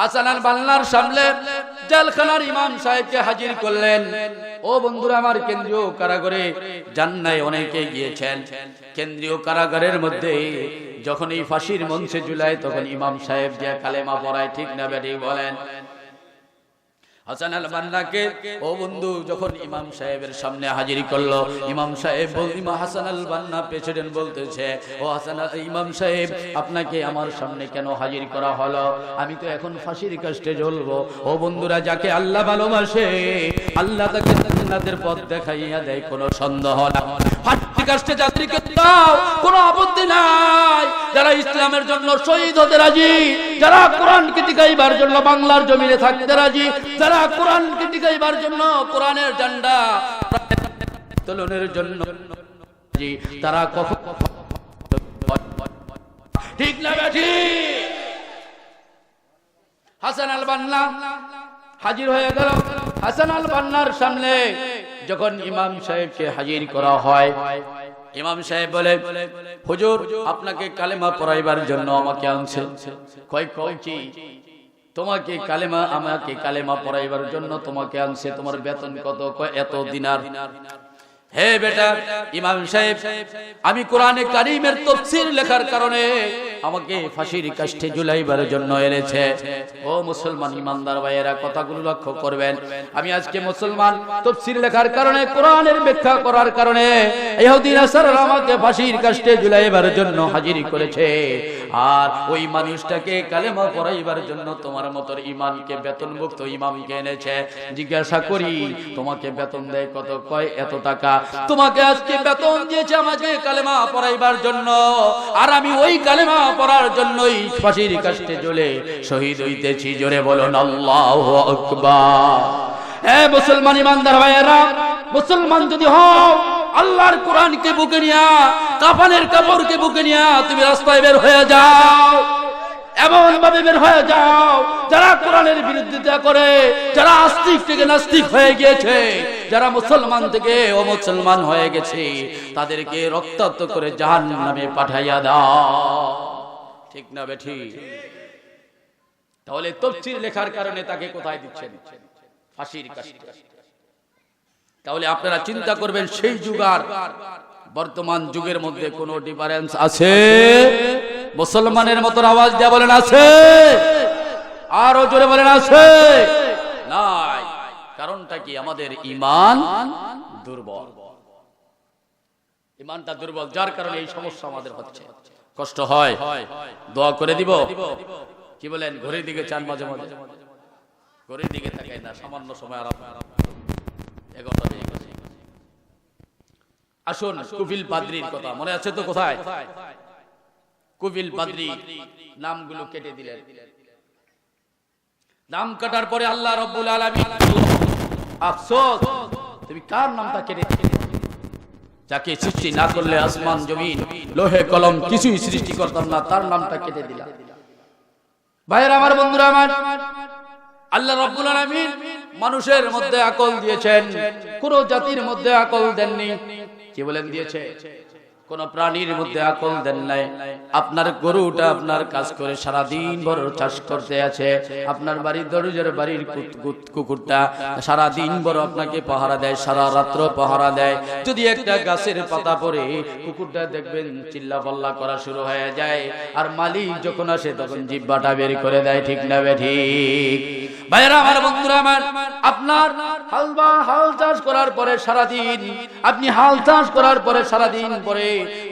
হাসান আল বান্নার সামনে জেলখানার ইমাম সাহেবকে হাজির করলেন। ও বন্ধুরা আমার, কেন্দ্রীয় কারাগারে যান নাই, অনেকে গিয়েছেন। কেন্দ্রীয় কারাগারের মধ্যে যখন এই ফাঁসির মঞ্চে ঝুলায়, তখন ইমাম সাহেব যে কালেমা পড়ায়, ঠিক না বেঠিক বলেন? হাসান আল বান্নাকে ও বন্ধু যখন ইমাম সাহেবের সামনে হাজির করলো, ইমাম সাহেব হাসান আল বান্না প্রেসিডেন্ট বলতেছে, ও ইমাম সাহেব, আপনাকে আমার সামনে কেন হাজির করা হলো? আমি তো এখন ফাঁসির কাস্টে জ্বলবো। ও বন্ধুরা, যাকে আল্লাহ ভালোবাসে, আল্লাহ তাকে জান্নাতের পথ দেখাইয়া দেয়, কোনো সন্দেহ না। ফাঁসির কাস্টে যাত্রীকে দাও, কোনো আপত্তি নাই। যারা ইসলামের জন্য শহীদ হতে রাজি, যারা কোরআনকে টিকাইবার জন্য বাংলার জমিনে থাকতে রাজি, যারা কোরআনকে টিকাইবার জন্য, কোরআনের ঝান্ডা উত্তোলনের জন্য তারা কখন, ঠিক না বেঠি? হাসান আল বান্না হাজির হয়ে গেল। হাসান আল বান্নার সামনে যখন ইমাম সাহেবকে হাজির করা হয়, ইমাম সাহেব বলে, হুজুর, আপনাকে কালেমা পড়াইবার জন্য আমাকে আনছে। কয়ছি তোমাকে কালেমা, আমাকে কালেমা পড়াইবার জন্য তোমাকে আনছে। তোমার বেতন কত? এত দিনার। হে বেটা ইমাম সাহেব, আমি কোরআনে কারীমের তাফসীর লেখার কারণে আমাকে ফাঁসির কাস্টে ঝুলাইবার জন্য এনেছে। ও মুসলমান ইমানদার ভাইয়েরা, কথাগুলো লক্ষ্য করবেন। আমি আজকে মুসলমান, তাফসীর লেখার কারণে, কোরআনের ব্যাখ্যা করার কারণে ইহুদি নাসারা আমাকে ফাঁসির কাস্টে ঝুলাইবার জন্য হাজির করেছে। আর ওই মানুষটাকে কালেমা পড়াইবার জন্য তোমার মতো ইমামকে, বেতনভুক্ত ইমামকে এনেছে। জিজ্ঞাসা করি, তোমাকে বেতন দেয় কত? কয় এত টাকা। তোমাকে আজকে বেতন দিয়েছে আমাকে কালেমা পড়াইবার জন্য, আর আমি ওই কালেমা পড়ার জন্যই ফাঁসির কাস্টে জ্বলে শহীদ হইতেছি। জোরে বলুন আল্লাহু আকবার। হে মুসলমান ইমানদার ভাইয়েরা, মুসলমান যদি হও, আল্লাহর কোরআনকে বুকে নিয়া, কাফনের কাপড়কে বুকে নিয়া তুমি রাস্তায় বের হয়ে যাও, এমন ভাবে বের হয়ে যাও যারা কোরআনের বিরোধিতা করে, যারা আস্তিক থেকে নাস্তিক হয়ে গিয়েছে, যারা মুসলমান থেকে অমুসলমান হয়ে গেছে, তাদেরকে রক্তাক্ত করে জাহান্নামে পাঠাইয়া দাও, ঠিক না বেঠি? তাহলে তাফসীর লেখার কারণে তাকে কোথায় দিচ্ছেন? ফাঁসির কাস্টে। তাহলে আপনারা চিন্তা করবেন, সেই যুগ আর বর্তমান যুগের মধ্যে কোনো ডিফারেন্স আছে? মুসলমানের মতো আওয়াজ দেয়া বলেন আছে? আরো জোরে বলেন আছে? নাই। কারণটা কি? আমাদের ঈমান দুর্বল, ঈমানটা দুর্বল, যার কারণে এই সমস্যা আমাদের হচ্ছে। কষ্ট হয়, দোয়া করে দিব। কি বলেন? ঘড়ির দিকে চান মাঝে মাঝে? ঘড়ির দিকে তাকাই না, সামান্য সময় আরাম। 11টা বেজে গেছে। আসুন, কুফিল পাদ্রীর কথা মনে আছে তো? কোথায় কুফিল পাদ্রী? নামগুলো কেটে দিলেন। নাম কাটার পরে আল্লাহ রাব্বুল আলামিন, আফসোস, তুমি কার নামটা কেটে দিলে? যাকে সৃষ্টি না করলে আসমান জমিন লোহে কলম কিছুই সৃষ্টি করতাম না, তার নামটা কেটে দিলাম। ভাইয়েরা আমার, বন্ধুরা আমার, আল্লাহ রাব্বুল আলামিন মানুষের মধ্যে আকল দিয়েছেন, কোন জাতির মধ্যে আকল দেননি। কি বলেন? দিয়েছে। কোন প্রাণীর মধ্যে আকল দেন নাই। আপনার গরুটা আপনার কাজ করে সারা দিন ভর চাষ করতে আছে, আপনার বাড়ির দরজার বাড়ির কুকুরটা সারা দিন ভর আপনাকে পাহারা দেয়, সারা রাত্র পাহারা দেয়। যদি একটা গাছের পাতা পড়ে কুকুরটা দেখবেন চিল্লা পাল্লা করা শুরু হয়ে যায়, আর মালিক যখন আসে তখন জিহ্বাটা বের করে দেয়, ঠিক না বেঠিক? ভাইরা আমার, বন্ধুরা আমার, আপনার হাল চাষ করার পরে সারাদিন, আপনি হাল চাষ করার পরে সারাদিন পরে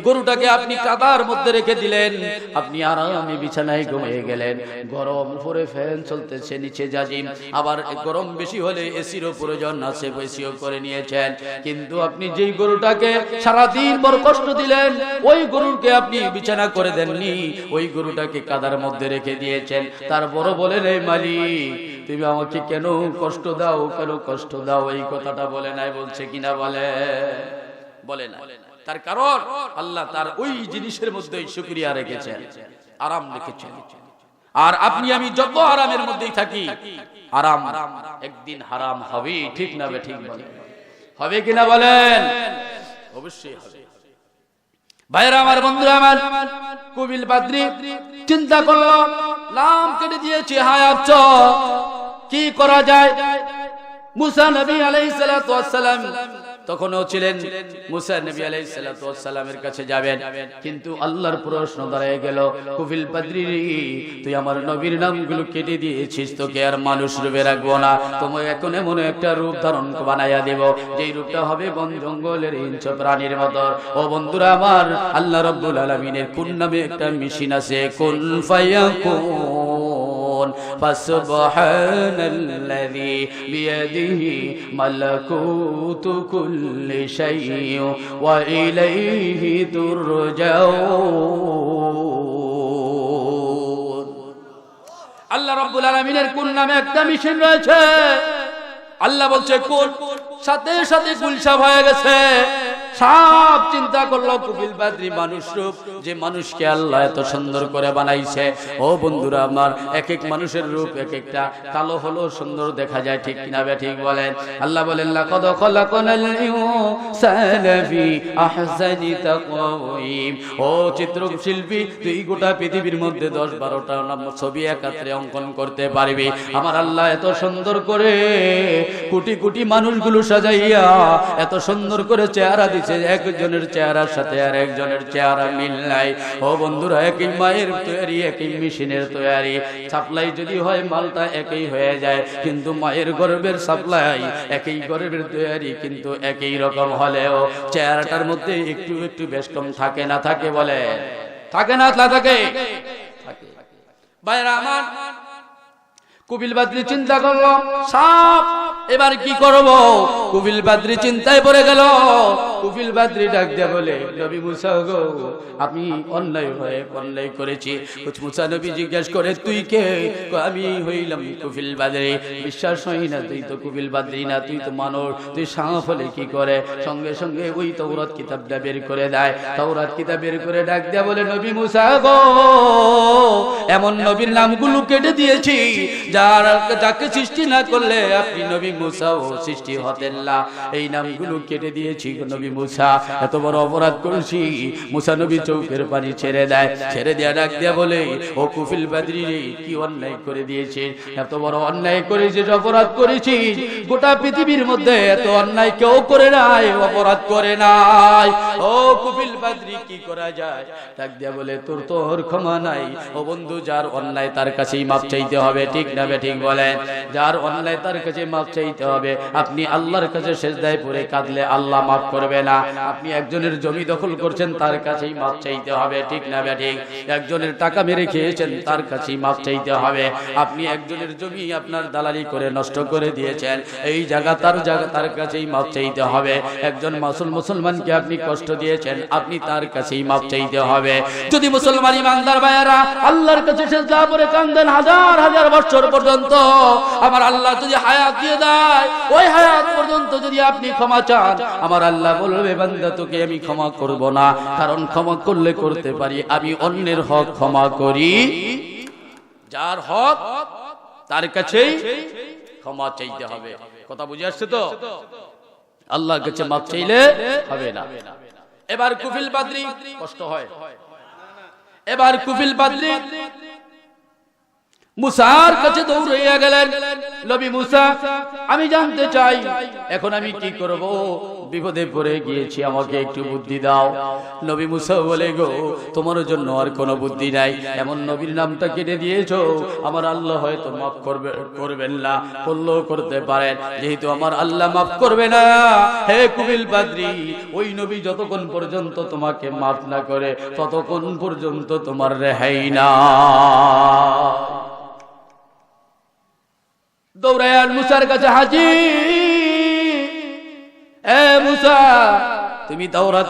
গরুটাকে আপনি কাদার মধ্যে রেখে দিলেন, আপনি আরামে বিছানায় ঘুমিয়ে গেলেন। গরম, উপরে ফ্যান চলতেছে, নিচে জাজিম, আবার গরম বেশি হলে এসিরও প্রয়োজন আছে, এসিও করে নিয়েছেন। কিন্তু আপনি যেই গরুটাকে সারাদিন বড় কষ্ট দিলেন, ওই গরুকে আপনি বিছানা করে দেননি, ওই গরুটাকে কাদার মধ্যে রেখে দিয়েছেন। তারপরও বলেন, এই মালিক তুমি আমাকে কেন কষ্ট দাও, কেন কষ্ট দাও, এই কথাটা বলে নাই, বলছে কিনা বলে না। তার কারণ আল্লাহ তার ওই জিনিসের মধ্যে শুকরিয়া রেখেছেন, আরাম রেখেছেন। আর আপনি আমি যত আরামের মধ্যেই থাকি, আরাম একদিন হারাম হবে, ঠিক না বে ঠিক বলেন? হবে কিনা বলেন? অবশ্যই হবে। ভাইরা আমার, বন্ধুরা আমার, কুবিল বাদ্রি চিন্তা করলো, নাম কেটে দিয়েছে হায়াত, কি করা যায়? মুসা নবী আলাইহিস সালাতু ওয়াস সালাম তখনও ছিলেন, মুসা নবী আলাইহিস সালাতু ওয়াস সালামের কাছে যাবেন, কিন্তু আল্লাহর প্রশ্ন দাঁড়ায় গেল, কুবিল বাদ্রি তুই আমার নবীর নামগুলো কেটে দিয়েছিস, তোকে আর মানুষ রূপে রাখবো না, তোমায় এখন এমন একটা রূপ ধারণ বানাইয়া দেব, যেই রূপটা হবে বন জঙ্গলের হিংস প্রাণীর মতো। ও বন্ধুরা আমার, আল্লাহ রাব্বুল আলামিনের কোন নামে একটা মেশিন আছে, কুন ফায়াকুন, ফাসুবহানাল্লাযী বিয়াদিহি মালাকুতু কুল্লি শাইইন ওয়া ইলাইহি তুরজাউন। আল্লাহ রাব্বুল আলামিনের কোন নামে একটা মেশিন রয়েছে, আল্লাহ বলছে কোন, সাথে সাথে গুলশাব হয়ে গেছে। সব চিন্তা করলো কুবিল বাদ্রি মানুষ রূপ, যে মানুষকে আল্লাহ এত সুন্দর করে বানাইছে। ও বন্ধুরা আমার, এক এক মানুষের রূপ এক একটা, কালো হলো সুন্দর দেখা যায়, ঠিক কিনা বে ঠিক বলেন? আল্লাহ বলেন, লাকাদ খালাকনাল ইনসানা ফি আহসানি তাকওয়িম। ও চিত্রশিল্পী, তুই গোটা পৃথিবীর মধ্যে 10-12টা ছবি একাত্রে অঙ্কন করতে পারবি। আমার আল্লাহ এত সুন্দর করে কোটি কোটি মানুষগুলো সাজাইয়া এত সুন্দর করে চেহারা দিচ্ছে, একজনের চেহারার সাথে আর একজনের চেহারা মিল নাই। ও বন্ধুরা, একই মায়ের তৈরি, একই মেশিনের তৈরি, সাপ্লাই যদি হয় মালটা একই হয়ে যায়, কিন্তু মায়ের গর্ভের সাপ্লাই, একই গর্ভের তৈরি, কিন্তু একই রকম হলেও চেহারাটার মধ্যে একটু একটু বেশ কম থাকে না থাকে? বলে থাকে না থাকে? ভাইরা আমার, কুবিল বাদ্রি চিন্তা করলো, সাপ এবার কি করব? কুবিল বাদ্রি চিন্তায় পড়ে গেল। কুবিল বাদ্রি ডাক দিয়ে বলে, নবী মুসা গো, আমি অন্যায় করেছি। মুসা নবী জিজ্ঞেস করে, তুই কে? আমি হইলাম কুবিল বাদ্রি। বিশ্বাস হয় না, তুই তো কুবিল বাদ্রি না, তুই তো মানুষ, তুই সাপ হলে কি করে? সঙ্গে সঙ্গে ওই তাওরাত কিতাবটা বের করে দেয়। তাওরাত কিতাব বের করে ডাক দিয়ে বলে, নবী মুসা গো, এমন নবীর নামগুলো কেটে দিয়েছি যাকে সৃষ্টি না করলে আপনি নবী মুসাও সৃষ্টি হতেন না, এই নামগুলো কেটে দিয়েছি। নবী মুসা এত বড় অপরাধ করেছি। মুসা নবী চোখের পানি ছেড়ে দেয়, ছেড়ে দেয়া ডাক দেয়া বলে, ও কুফিল বাদরি রে, কি অন্যায় করে দিয়েছিস? এত বড় অন্যায় করেছিস, অপরাধ করেছিস, গোটা পৃথিবীর মধ্যে এত অন্যায় কেউ করে নাই, অপরাধ করে নাই। ও কুফিল বাদরি, কি করা যায়? ডাক দেয়া বলে, তোর ক্ষমা নাই। ও বন্ধু, যার অন্যায় তার কাছেই মাপ চাইতে হবে, ঠিক না বে ঠিক বলেন? যার অন্যায় তার কাছে মাপ চাইতে হবে। আপনি আল্লাহর কাছে সেজদায় পড়ে কাঁদলে আল্লাহ মাফ করবে না। আপনি একজনের জমি দখল করছেন, তার কাছেই মাপ চাইতে হবে, ঠিক না বে ঠিক? একজনের টাকা মেরে খেয়েছেন, তার কাছেই মাপ চাইতে হবে। আপনি একজনের জমি আপনার দালালি করে নষ্ট করে দিয়েছেন, এই জায়গা তার কাছেই মাপ চাইতে হবে। একজন মুসলমানকে আপনি কষ্ট দিয়েছেন, আপনি তার কাছেই মাপ চাইতে হবে। যদি মুসলমান ইমানদার ভাইয়েরা আল্লাহর কাছে সেজদা পড়ে কাঁদেন হাজার হাজার বছর পর্যন্ত, আমার আল্লাহ যদি হায়াত দিয়ে দেয়, ওই হায়াত পর্যন্ত যদি আপনি ক্ষমা চান, আমার আল্লাহ বলবে, বান্দা তোকে আমি ক্ষমা করব না, কারণ ক্ষমা করলে করতে পারি, আমি অন্যের হক ক্ষমা করি। যার হক তার কাছেই ক্ষমা চাইতে হবে। কথা বুঝে আসছে তো? আল্লাহর কাছে মাপ চাইলে হবে না। এবার কুফিল বাদরি কষ্ট হয়। এবার কুফিল বাদরি মুসার কাছে দৌড়াইয়া গেলেন, নবী মুসা আমি জানতে চাই এখন আমি কি করব, বিপদে পড়ে গিয়েছি, আমাকে একটু বুদ্ধি দাও। নবী মুসা বলে, গো তোমার জন্য আর কোনো বুদ্ধি নাই, এমন নবীর নামটা কেটে দিয়েছো, আমার আল্লাহ হয়তো মাফ করবেন না, করলেও করতে পারেন, যেহেতু আমার আল্লাহ মাফ করবে না, হে কুবিল বাদরি, ওই নবী যতক্ষণ পর্যন্ত তোমাকে মাফ না করে ততক্ষণ পর্যন্ত তোমার রেহাই না। দৌড়ায় মুসার কাছে হাজির, এ মুসা তুমি তাওরাত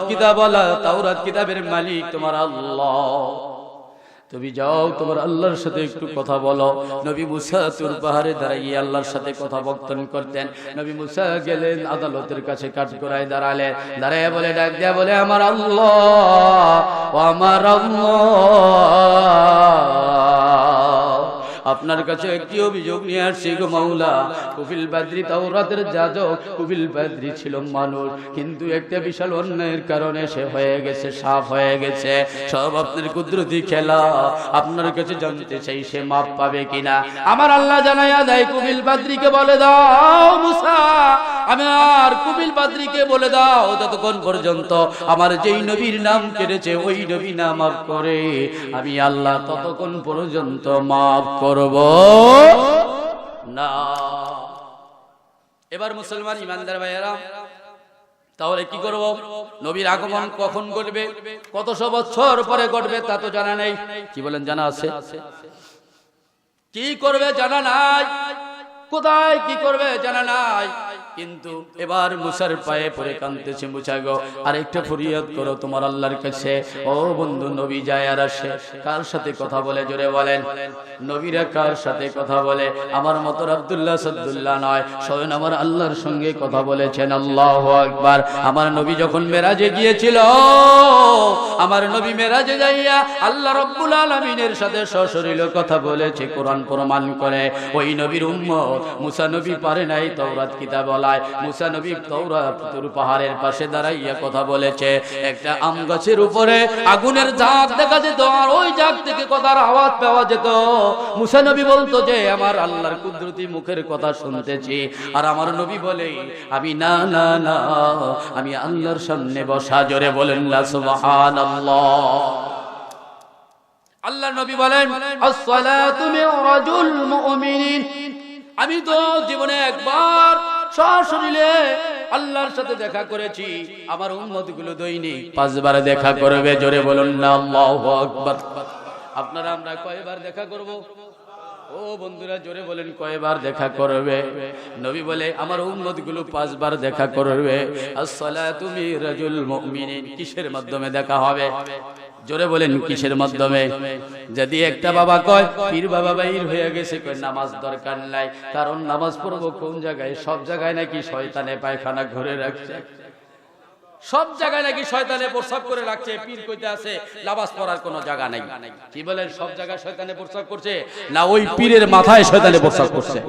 কিতাবের মালিক তোমার আল্লাহ, তুমি যাও তোমার আল্লাহর সাথে একটু কথা বলো। নবী মুসা তুর পাহাড়ে দাঁড়িয়ে আল্লাহর সাথে কথোপকথন করতেন। নবী মুসা গেলেন আদালতের কাছে, কাঠগড়ায় দাঁড়ালেন, দাঁড়িয়ে বলে ডাক দিয়া বলে, আমার আল্লাহ, আমার আপনার কাছে একটি অভিযোগ নিয়ে আসছি গো মাওলা। কুফিল বাদরি তাওরাতের যাজক, কুফিল বাদরি ছিল মানুষ, কিন্তু একটা বিশাল অন্যায়ের কারণে সে হয়ে গেছে, সাফ হয়ে গেছে, সব আপনার কুদরতি খেলা। আপনার কাছে জানতে চাই সে মাপ পাবে কিনা। আমার আল্লাহ জানাইয়া দেয়, কুফিল বাদরিকে বলে দাও মুসা, আমার কুফিল বাদরিকে বলে দাও ততক্ষণ পর্যন্ত আমার যেই নবীর নাম কেটেছে ওই নবী না মাফ করে, আমি আল্লাহ ততক্ষণ পর্যন্ত মাফ করব না। এবার মুসলমান ইমানদার ভাইয়েরা, তাহলে কি করব? নবীর আগমন কখন ঘটবে, কতশো বছর পরে ঘটবে তা তো জানা নেই। কি বলেন, জানা আছে? কি করবে জানা নাই, কোথায় কি করবে জানা নাই। কিন্তু এবার মুসার পায়ে পড়ে কাঁদতেছে, মুসা গো আরেকটা ফরিয়াদ করো তোমার আল্লাহর কাছে। ও বন্ধু, নবী যায় আর আসে, কার সাথে কথা বলে জোরে বলেন? নবীরা কার সাথে কথা বলে? আমার মতো আব্দুল্লাহ সাদ্দুল্লাহ নয়, স্বয়ং আমার আল্লাহর সঙ্গে কথা বলেছেন। আল্লাহু আকবার। আমার নবী যখন মেরাজে গিয়েছিল, আমার নবী মেরাজে যাইয়া আল্লাহ রাব্বুল আলামিনের সাথে সশরীরে কথা বলেছে, কোরআন প্রমাণ করে। ওই নবীর উম্মত মুসা নবী পারে নাই তাওরাত কিতাব বলায়। মুসা নবী তাওরাত পাহাড়ের পাশে দাঁড়াইয়া কথা বলেছে। একটা আম গাছের উপরে আগুনের ঝাঁক দেখা যেত, আর ওই ঝাঁক থেকে কথার আওয়াজ পাওয়া যেত। মুসা নবী বলতো যে আমার আল্লাহর কুদরতি মুখের কথা শুনতেছি, আর আমার নবী বলে আমি না না না, আমি আল্লাহর সামনে বসা। জোরে বলেন না সুবহানাল্লাহ। আল্লাহর নবী বলেন, আসসালাতু মিরাজুল মুমিনিন। আমি তো জীবনে একবার সশরীরে আল্লাহর সাথে দেখা করেছি, আমার উম্মতগুলো দৈনিক 5 বার দেখা করবে। জোরে বলুন না আল্লাহু আকবার। আপনারা আমরা কয়বার দেখা করব? ও বন্ধুরা জোরে বলেন, কয়বার দেখা করবে? নবী বলে আমার উম্মতগুলো 5 বার দেখা করবে। আসসালাতু মিরাজুল মুমিনিন। কিসের মাধ্যমে দেখা হবে? জোরে বলেন কিসের মাধ্যমে? যদি একটা বাবা কয় পীর বাবা বাইর হয়ে গেছে, কয় নামাজ দরকার নাই, কারণ নামাজ পড়বো কোন জায়গায়? সব জায়গায় নাকি শয়তানে পায়খানা ঘুরে রাখছে, সব জায়গায় নাকি শয়তানে প্রস্রাব করে রাখছে। পীর কইতে আছে নামাজ পড়ার কোনো জায়গা নাই। কি বলেন, সব জায়গায় শয়তানে প্রস্রাব করছে না ওই পীরের মাথায় শয়তানে প্রস্রাব করছে?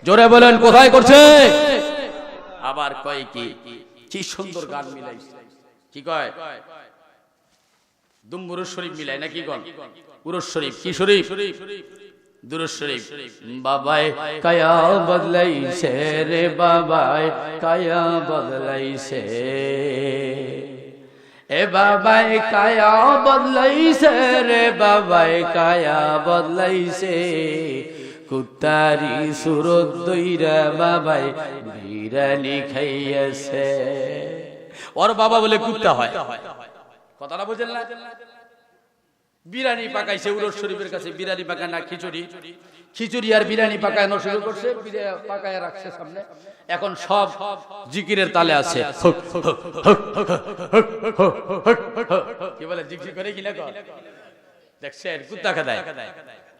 জোরে বলেন কোথায় করছে? আবার কয় কি সুন্দর গান মিলাইছে। কি কয়? দুম্বুর শরীফ মিলাই নাকি কোন উরুস শরীফ? কি শরীফ? দুরুস শরীফ। বাবাই কায়া বদলাইছে রে, বাবাই কায়া বদলাইছে, এ বাবাই কায়া বদলাইছে রে, বাবাই কায়া বদলাইছে, কুত্তারি সুরত দইরা বাবাই বিরানি খাইয়াছে। ওর বাবা বলে কুত্তা হয়, কথাটা বুঝেন না? বিরিয়ানি পাকাইছে উরুস শরীফের কাছে। বিরিয়ানি পাকায় না খিচুড়ি, খিচুড়ি আর বিরিয়ানি পাকানো শুরু করছে, পাকায় রাখছে সামনে। এখন সব জিকিরের তালে আছে। কি বলে জিকির করে কিনা দেখছেন? কুত্তা খাদায়।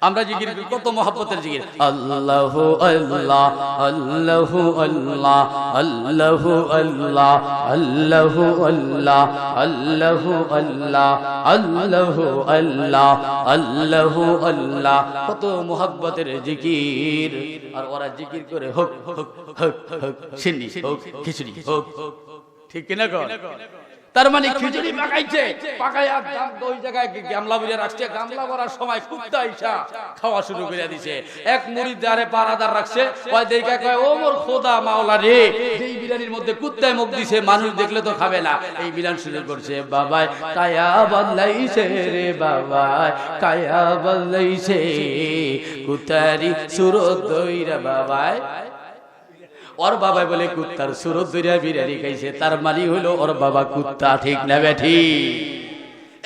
আমরা জিকির কত মহব্বতের জিকির, আল্লাহু আল্লাহ আল্লাহু আল্লাহ আল্লাহু আল্লাহ আল্লাহু আল্লাহ আল্লাহু আল্লাহ আল্লাহু আল্লাহ আল্লাহু আল্লাহ, কত মহব্বতের জিকির। আর ওরা জিকির করে হোক হোক হোক হোক সিন্নি হোক খিচুড়ি হোক ঠিক কিনা কর? তার মানে খিচুড়ি পাকাইছে, পাকাইয়া ওই জায়গায় গামলা ভরে রাখছে, গামলা ভরার সময় কুত্তা আইসা খাওয়া শুরু করে দিছে। এক মুড়ি দারে পারাদার রাখছে, ওই দেখে কয় ও মোর খোদা মাওলা রে, যেই বিরিয়ানির মধ্যে কুত্তায় মুখ দিছে, মানুষ দেখলে তো খাবে না। এই বিরান শুরু করছে, বাবাই কায়া বদলাইছে রে বাবাই কায়া বদলাইছে, কুত্তারি সুরত দইরা বাবাই। ওর বাবা বলে কুত্তার সুরত দইরা বিরিয়ানি খাইছে, তার মানে হলো ওর বাবা কুত্তা। ঠিক না বেঠি?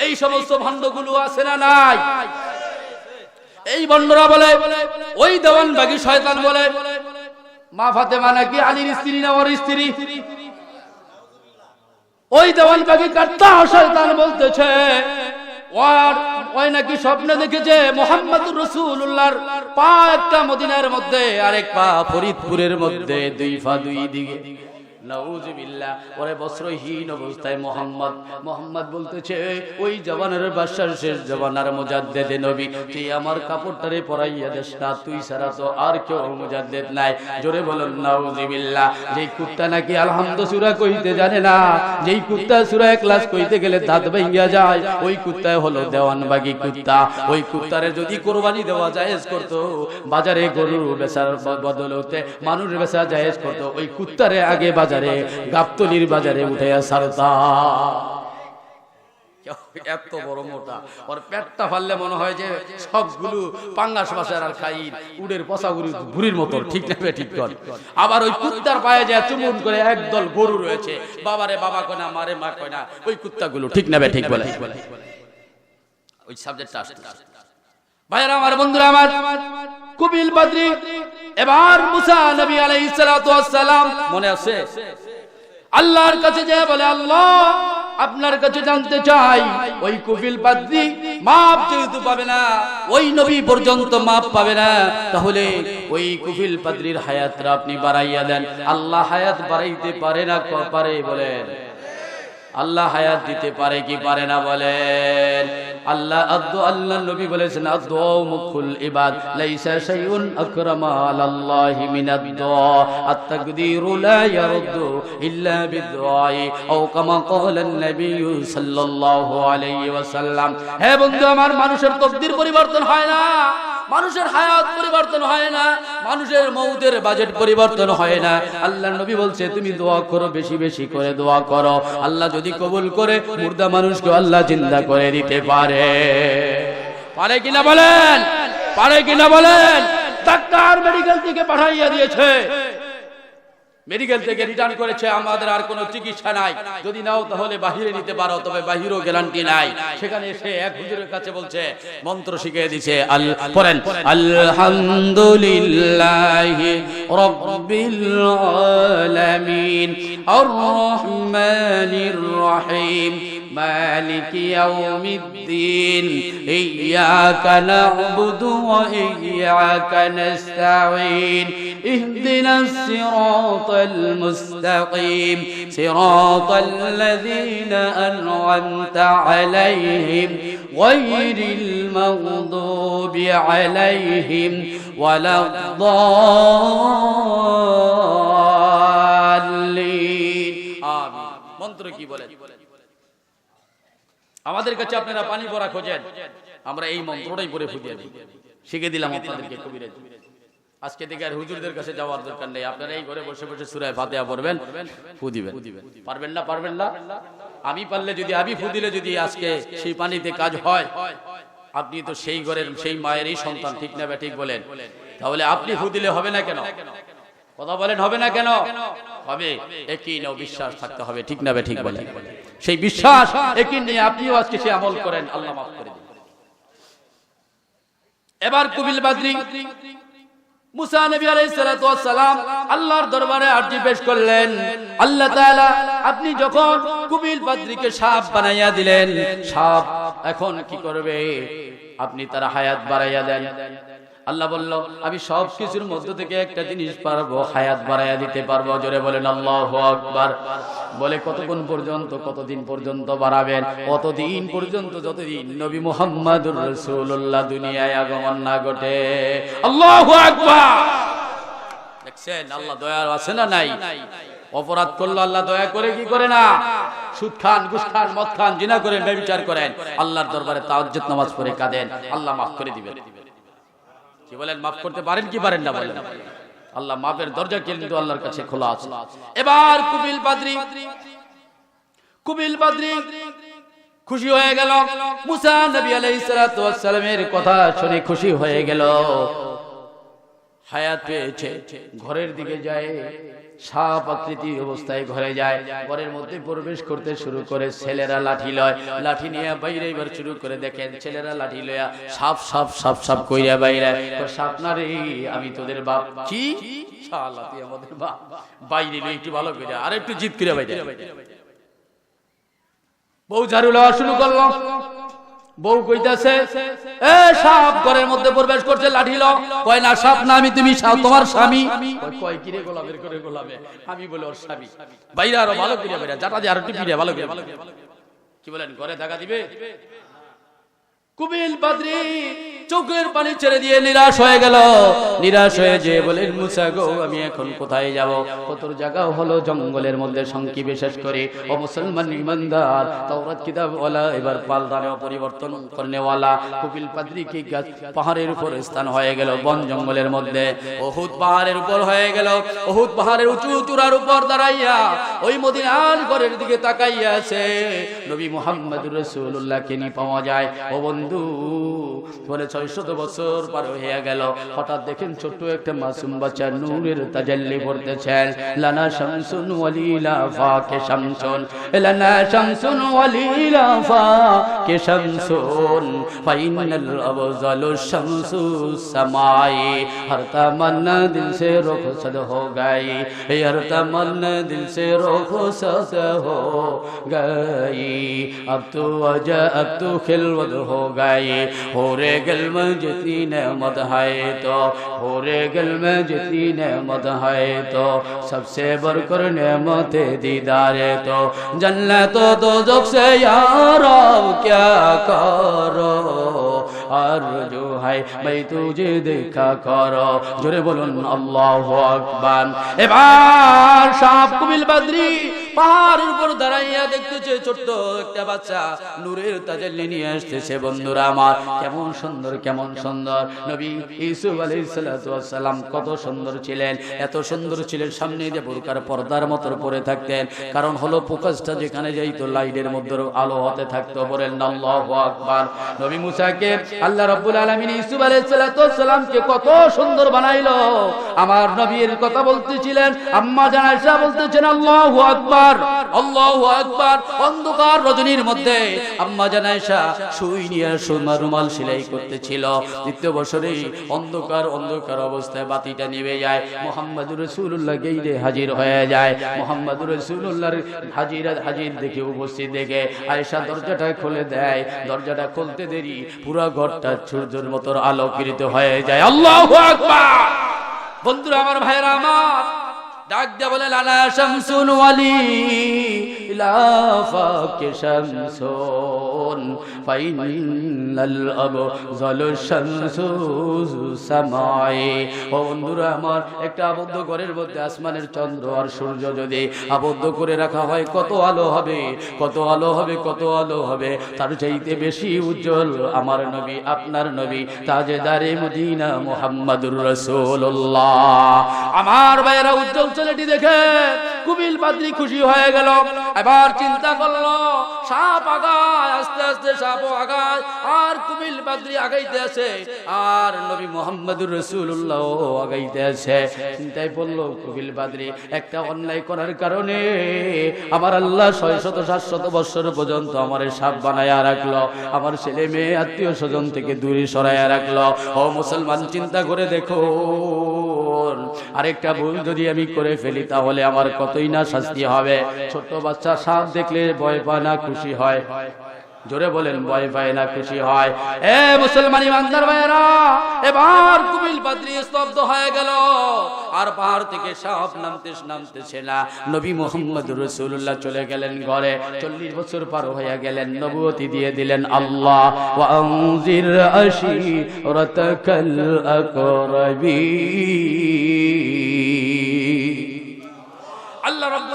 এই সমস্ত ভণ্ডগুলো আছে না নাই? এই ভণ্ডরা বলে ওই দেওয়ানবাগী শয়তান বলে মা ফাতেমা নাকি আলীর স্ত্রী না ওর স্ত্রী। ওই দেওয়ানবাগী কাট্টা শয়তান বলতেছে ওই নাকি স্বপ্নে দেখেছে মুহাম্মদুর রাসূলুল্লাহর পা একটা মদিনার মধ্যে, আরেক পা ফরিদপুরের মধ্যে, দুই পা দুই দিকে। নাউযুবিল্লাহ। ওরে বস্ত্রহীন অবস্থায় মোহাম্মদ বলতেছে ওই জওয়ানের বাদশার শেষ জওয়ানার মুজাদ্দেদে নবী, তুই আমার কাপড়টারে পরাইয়া দেস না, তুই ছাড়া তো আর কেউ মুজাদ্দেদ নাই। জোরে বলুন নাউযুবিল্লাহ। যেই কুত্তা নাকি আলহামদু সূরা কইতে জানে না, যেই কুত্তা সূরা ইখলাস কইতে গেলে দাঁত ভাঙিয়া যায়, ওই কুত্তাই হলো দেওয়ানবাগী কুত্তা। ওই কুত্তারে যদি কুরবানি দেওয়া জায়েজ করতো, বাজারে গরু বেচার বদলতে মানুষ বেচা জায়েজ করতো, ওই কুত্তারে আগে গাবতলির বাজারে উঠাইয়া ছাড়তা। এত বড় মোটা, ওর পেটটা ফাললে মনে হয় যে সবগুলো পাঙ্গাস মাছের আর খাই উড়ের পচা ঘুরির মতো। ঠিক না? ঠিক কর। আবার ওই কুত্তার পায়ে যায় চুমুন করে একদল গরু রয়েছে, বাবারে বাবা কয় না, মারে মা কয় না, ওই কুত্তাগুলো। ঠিক না? ঠিক বলে। ওই সাবজেক্টটা আসছে ভাইরা আমার, বন্ধুরা আমার, কুবিল বদরি এবার মুসা নবী আলাইহিস সালাতু ওয়াস সালাম মনে আছে আল্লাহর কাছে যে বলে আল্লাহ আপনার কাছে জানতে চাই, ওই কুবিল বদরি মাপ যেহেতু পাবে না, ওই নবী পর্যন্ত মাপ পাবে না, তাহলে ওই কুবিল বদরির হায়াতটা আপনি বাড়াইয়া দেন। আল্লাহ হায়াত বাড়াইতে পারে না? পারে? বলেন। আল্লাহ হায়াত দিতে পারে কি পারে না? বলেন। আল্লাহ নবী বলেছেন আদ-দুআ মুখুল ইবাদ, লাইসা শাইউন আকরামা আলাল্লাহি মিনাদ দুআ, আত-তাকদীরু লা ইয়ারুদ্দু ইল্লা বিদ-দুআই, আও কামা ক্বালান নবী সাল্লাল্লাহু আলাইহি ওয়াসাল্লাম। হে বন্ধু আমার, মানুষের তাকদীর পরিবর্তন হয় না, মানুষের হায়াত পরিবর্তন হয় না, মানুষের মউতের বাজেট পরিবর্তন হয় না। আল্লাহ নবী বলছে তুমি দোয়া করো, বেশি বেশি করে দোয়া করো, আল্লাহ যদি কবুল করে মুর্দা মানুষকে আল্লাহ জিন্দা করে দিতে পারে। পারে কিনা বলেন? পারে কিনা বলেন? ডাক্তার মেডিকেল থেকে পাঠাইয়া দিয়েছে, মেডিকেল থেকে রিটার্ন করেছে, আমাদের আর কোনো চিকিৎসা নাই, যদি নাও তাহলে বাহিরে নিতে পারো, তবে বাহিরও গ্যারান্টি নাই। সেখানে এসে এক হুজুরের কাছে বলছে, মন্ত্র শিখিয়ে দিছে, পড়েন আলহামদুলিল্লাহি রাব্বিল আলামিন আর রহমানির রহিম মালিকি ইয়াউমিদ্দিন ইয়্যাকা না'বুদু ওয়া ইয়্যাকা নাস্তাঈন ইহদিনাস সিরাতাল মুস্তাকিম সিরাতাল লাযীনা আন'আমতা আলাইহিম গায়রিল মাগদুবি আলাইহিম ওয়ালাদ-দাল্লিন। আমিন। মন্ত্র কি বলেন? আমাদের কাছে আপনারা পানি ভরা খোঁজেন, আমরা এই মন্ত্রটাই পড়ে ফুটিয়ে দিই, শিখে দিলাম আপনাদেরকে কবিরাজ। আজকে থেকে আর হুজুরদের কাছে যাওয়ার দরকার নেই, আপনারা এই ঘরে বসে বসে সূরা ফাতিহা পড়বেন, ফু দিবেন। পারবেন না? পারবেন না? আমি পারলে যদি, আমি ফু দিলে যদি আজকে সেই পানিতে কাজ হয়, আপনি তো সেই ঘরের সেই মায়েরই সন্তান। ঠিক না? ঠিক বলেন। তাহলে আপনি ফু দিলে হবে না কেন? কথা বলেন, হবে না কেন? হবে। একই নাও বিশ্বাস থাকতে হবে। ঠিক না? ঠিক বলেন। সেই বিশ্বাস একই নিয়ে আপনিও আজকে সে আমল করেন, আল্লাহ মাফ করে দিবেন। এবার কুবিল বদরি মুসা নবী আলাইহিস সালাতু ওয়াস সালাম আল্লাহর দরবারে আরজি পেশ করলেন, আল্লাহ তাআলা আপনি যখন কুবিল বদরিকে সাপ বানাইয়া দিলেন, সাপ এখন কি করবে? আপনি তার হায়াত বাড়াইয়া দেন। আল্লাহ বলল আমি সব কিছুর মধ্য থেকে একটা জিনিস পারবো, হায়াত বাড়াইয়া দিতে পারবো। জোরে বলেন আল্লাহু আকবার। বলে কতক্ষণ পর্যন্ত, কতদিন পর্যন্ত বাড়াবেন? কতদিন পর্যন্ত যতদিন নবী মুহাম্মদুর রাসূলুল্লাহ দুনিয়ায় আগমন না ঘটে। আল্লাহু আকবার। দেখছেন আল্লাহ দয়ালু আছে না নাই? অপরাধ করলো আল্লাহ দয়া করে কি করে না? সুদ খান, ঘুষ খান, মদ খান, জিনা করেন, ব্যভিচার করেন, আল্লাহর দরবারে তাহাজ্জুদ নামাজ পড়ে কাঁদেন, আল্লাহ মাফ করে দিবেন। কি বলেন? মাফ করতে পারেন কি পারেন না বলেন? আল্লাহ মাফের দরজা কিন্তু আল্লাহর কাছে খোলা আছে। এবার কুবিল বাদরি খুশি হয়ে গেল, মুসা নবী আলাইহিস সালাতু ওয়াস সালামের কথা শুনে খুশি হয়ে গেল, হায়াত পেয়েছে। ঘরের দিকে যায়, সাপ আকৃতি অবস্থায় ঘরে যায়, ঘরের মধ্যে প্রবেশ করতে শুরু করে। ছেলেরা লাঠি লয়, লাঠি নিয়ে বাইরে এবার শুরু করে। দেখেন ছেলেরা লাঠি লয়া সাপ সাপ সাপ সাপ কইরা বাইরে, সাপ না রে আমি তোদের বাপ। কি শালা তুই আমাদের বাপ? বাইরে একটু ভালো করে আর একটু জিদ করে বাইরে। বউ ঝাড়ু লওয়া শুরু করলো, বউ কইতাছে এ সাপ ঘরের মধ্যে প্রবেশ করছে, লাঠি লও। কয় না সাপ না আমি, তুমি তোমার স্বামী। কয় কিরে গোলামের করে গোলামে, আমি বলে ওর স্বামী। বাইরে আরো ভালো করে বাইরে, জাটা দিয়ে আরো টিপিরে ভালো করে। কি বলেন? ঘরে টাকা দিবে? কুবিল বাদরি চোখের পানি ছেড়ে দিয়ে নিরাশ হয়ে গেল। নিরাশ হয়ে যে বলেন মুসা গো আমি এখন কোথায় যাব? কত জায়গা হলো জঙ্গলের মধ্যে সঙ্গী, বিশেষ করে ও মুসলমান ইমানদার তাওরাত কিতাব ওয়ালা এবার পাল্টানো পরিবর্তন করনেওয়ালা কুবিল বাদরি কি গাছ পাহাড়ের উপর স্থান হয়ে গেল, বন জঙ্গলের মধ্যে। উহুদ পাহাড়ের উপর হয়ে গেল। উহুদ পাহাড়ের উঁচু চূড়ার উপর দাঁড়াইয়া ওই মদিনার ঘরের দিকে তাকাইয়া আছে। নবী মুহাম্মদুর রাসূলুল্লাহকে নি পাওয়া যায়। ও বন্ধু বলে 600 বছর পার হয়ে গেল, হঠাৎ দেখেন ছোট্ট একটা মাসুম বাচ্চা নূরের তাজাল্লি পড়তেছেন। লানা শামসুন ওয়ালিলা ফাকে শামসুন, লানা শামসুন ওয়ালিলা ফাকে শামসুন, ফাইনাল আবজালু শামসু সামাই, হর তামান্না দিল সে রুখসত হো গাই, হর তামান্না দিল সে রুখসত হো গাই, अब तो वजह अब तो खिलवत हो गई, हो रे गल में जितनी नेमत है तो, हो रे गल में जितनी नेमत है तो, सबसे बढ़कर नेमत दीदार तो, जन्नत तो दोज़ख से यारो क्या करो, आरज़ू है मैं तुझे देखा करो। जोरे बोलुन अल्लाहु আকবার। এবার সাপ কুবিল বাদরি পাহাড়ের উপর দাঁড়াইয়া দেখতেছে ছোট্ট একটা বাচ্চা নূরের তাজাল্লি নিয়ে আসতেছে। বন্ধুরা আমার, কেমন সুন্দর, কেমন সুন্দর। নবী ইউসুফ আলাইহিস সালাতু ওয়াস সালাম কত সুন্দর ছিলেন, এত সুন্দর ছিলেন, সামনে দিয়ে বোরকার পর্দার মতো পরে থাকতেন। কারণ হলো প্রকাশটা যেখানে যাইতো লাইটের মধ্যে আলো হতে থাকতো। বলেন আল্লাহু আকবার। নবী মুসাকে আল্লাহ রাব্বুল আলামিন ইউসুফ আলাইহিস সালাতু ওয়াস সালামকে কত সুন্দর বানাইলো। আমার নবীর কথা বলতেছিলেন, আম্মা জান আয়েশা বলতেছেন আল্লাহু আকবার, আল্লাহু আকবার। অন্ধকার রজনীর মধ্যে আম্মা জান আয়েশা সুই নিয়ে সোনার রুমাল সেলাই করতেছিল। দ্বিতীয় বছরেই অন্ধকার অন্ধকার অবস্থায় বাতিটা নিভে যায়। মুহাম্মদুর রাসূলুল্লাহ গেইলে হাজির হয়ে যায়। মুহাম্মদুর রাসূলুল্লাহর হাজির দেখে, উপস্থিত দেখে আয়েশা দরজাটা খুলে দেয়। দরজাটা খুলতে দেরি পুরো ঘরটা সূর্যের মতো আলোকিত হয়ে যায়। আল্লাহু আকবার। বন্ধুরা আমার, ভাইরা আমার, ডাক দিয়ে বলে লানা শামসুন ওয়ালি লা ফাকে শামসুন, ফাইনাল আবজালু শামসু সামাই। ও বন্ধুরা আমার, একটা আবদ্ধ ঘরের মধ্যে আসমানের চন্দ্র আর সূর্য যদি আবদ্ধ করে রাখা হয়, কত আলো হবে, কত আলো হবে, কত আলো হবে। তার চাইতে বেশি উজ্জ্বল আমার নবী, আপনার নবী, তাজেদারে মদিনা মুহাম্মদুর রাসূলুল্লাহ। আমার ভাইরা, উজ্জ্বল ছেলেটি দেখে কুবিল বাদরি খুশি হয়ে গেল। এবার চিন্তা করলো, সাপ আগায়, আস্তে আস্তে সাপ আগায়, আর কুবিল বাদরি আগাইতে আছে, আর নবী মুহাম্মদুর রাসূলুল্লাহ আগাইতে আছে। চিন্তায় পড়লো কুবিল বাদরি, একটা অন্যায় করার কারণে আমার আল্লাহ 600-700 বছর পর্যন্ত আমার সাপ বানায়া রাখলো, আমার ছেলে মেয়ে আত্মীয় স্বজন থেকে দূরে সরাইয়া রাখলো। ও মুসলমান, চিন্তা করে দেখো, আরেকটা ভুল যদি আমি করে ফেলি তাহলে আমার কতই না শাস্তি হবে। ছোট বাচ্চা সাপ দেখলে ভয় পায় না খুশি হয়? জোরে বলেন, ভয় পায় না খুশি হয়? এ মুসলমান ইমানদার ভাইরা, এবার কুবিল বাদরি স্তব্ধ হয়ে গেল, আর পাহাড় থেকে সাপ নামতেছে না। নবী মুহাম্মদুর রাসূলুল্লাহ চলে গেলেন ঘরে। 40 বছর পার হয়ে গেলেন, নবুয়তি দিয়ে দিলেন আল্লাহ। ওয়া আনজির আশিরাতাকাল আকরাবিন। আল্লাহ রাব্বুল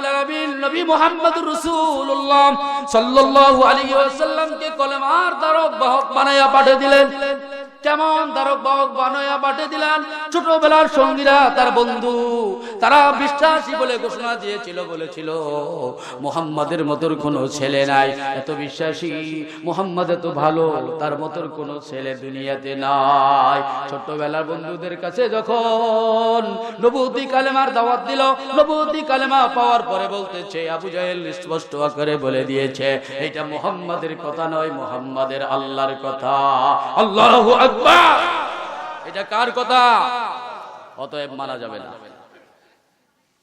নবী মুহাম্মদুর রাসূলুল্লাহ সাল্লাল্লাহু আলাইহি ওয়াসাল্লামকে কলেমার ধারক বাহক বানায়া পাঠিয়ে দিলেন। কেমন ধারক বাহক বানায়া পাঠিয়ে দিলেন? ছোটবেলার সঙ্গীরা, তার বন্ধু, তারা বিশ্বাসী বলে ঘোষণা দিয়েছিল, বলেছিল মুহাম্মাদের মতোর কোনো ছেলে নাই, এত বিশ্বাসী মুহাম্মদ এত ভালো, তার মতোর কোনো ছেলে দুনিয়াতে নাই। ছোটবেলার বন্ধুদের কাছে যখন নবুয়তি কালেমার দাওয়াত দিল, নবুয়তি কালেমা পাওয়ার পরে বলতেছে, আবু জাহেল স্পষ্ট আকারে বলে দিয়েছে এটা মুহাম্মাদের কথা নয়, মুহাম্মাদের আল্লাহর কথা। আল্লাহু আকবার। এটা কার কথা? অতএব মানা যাবে না,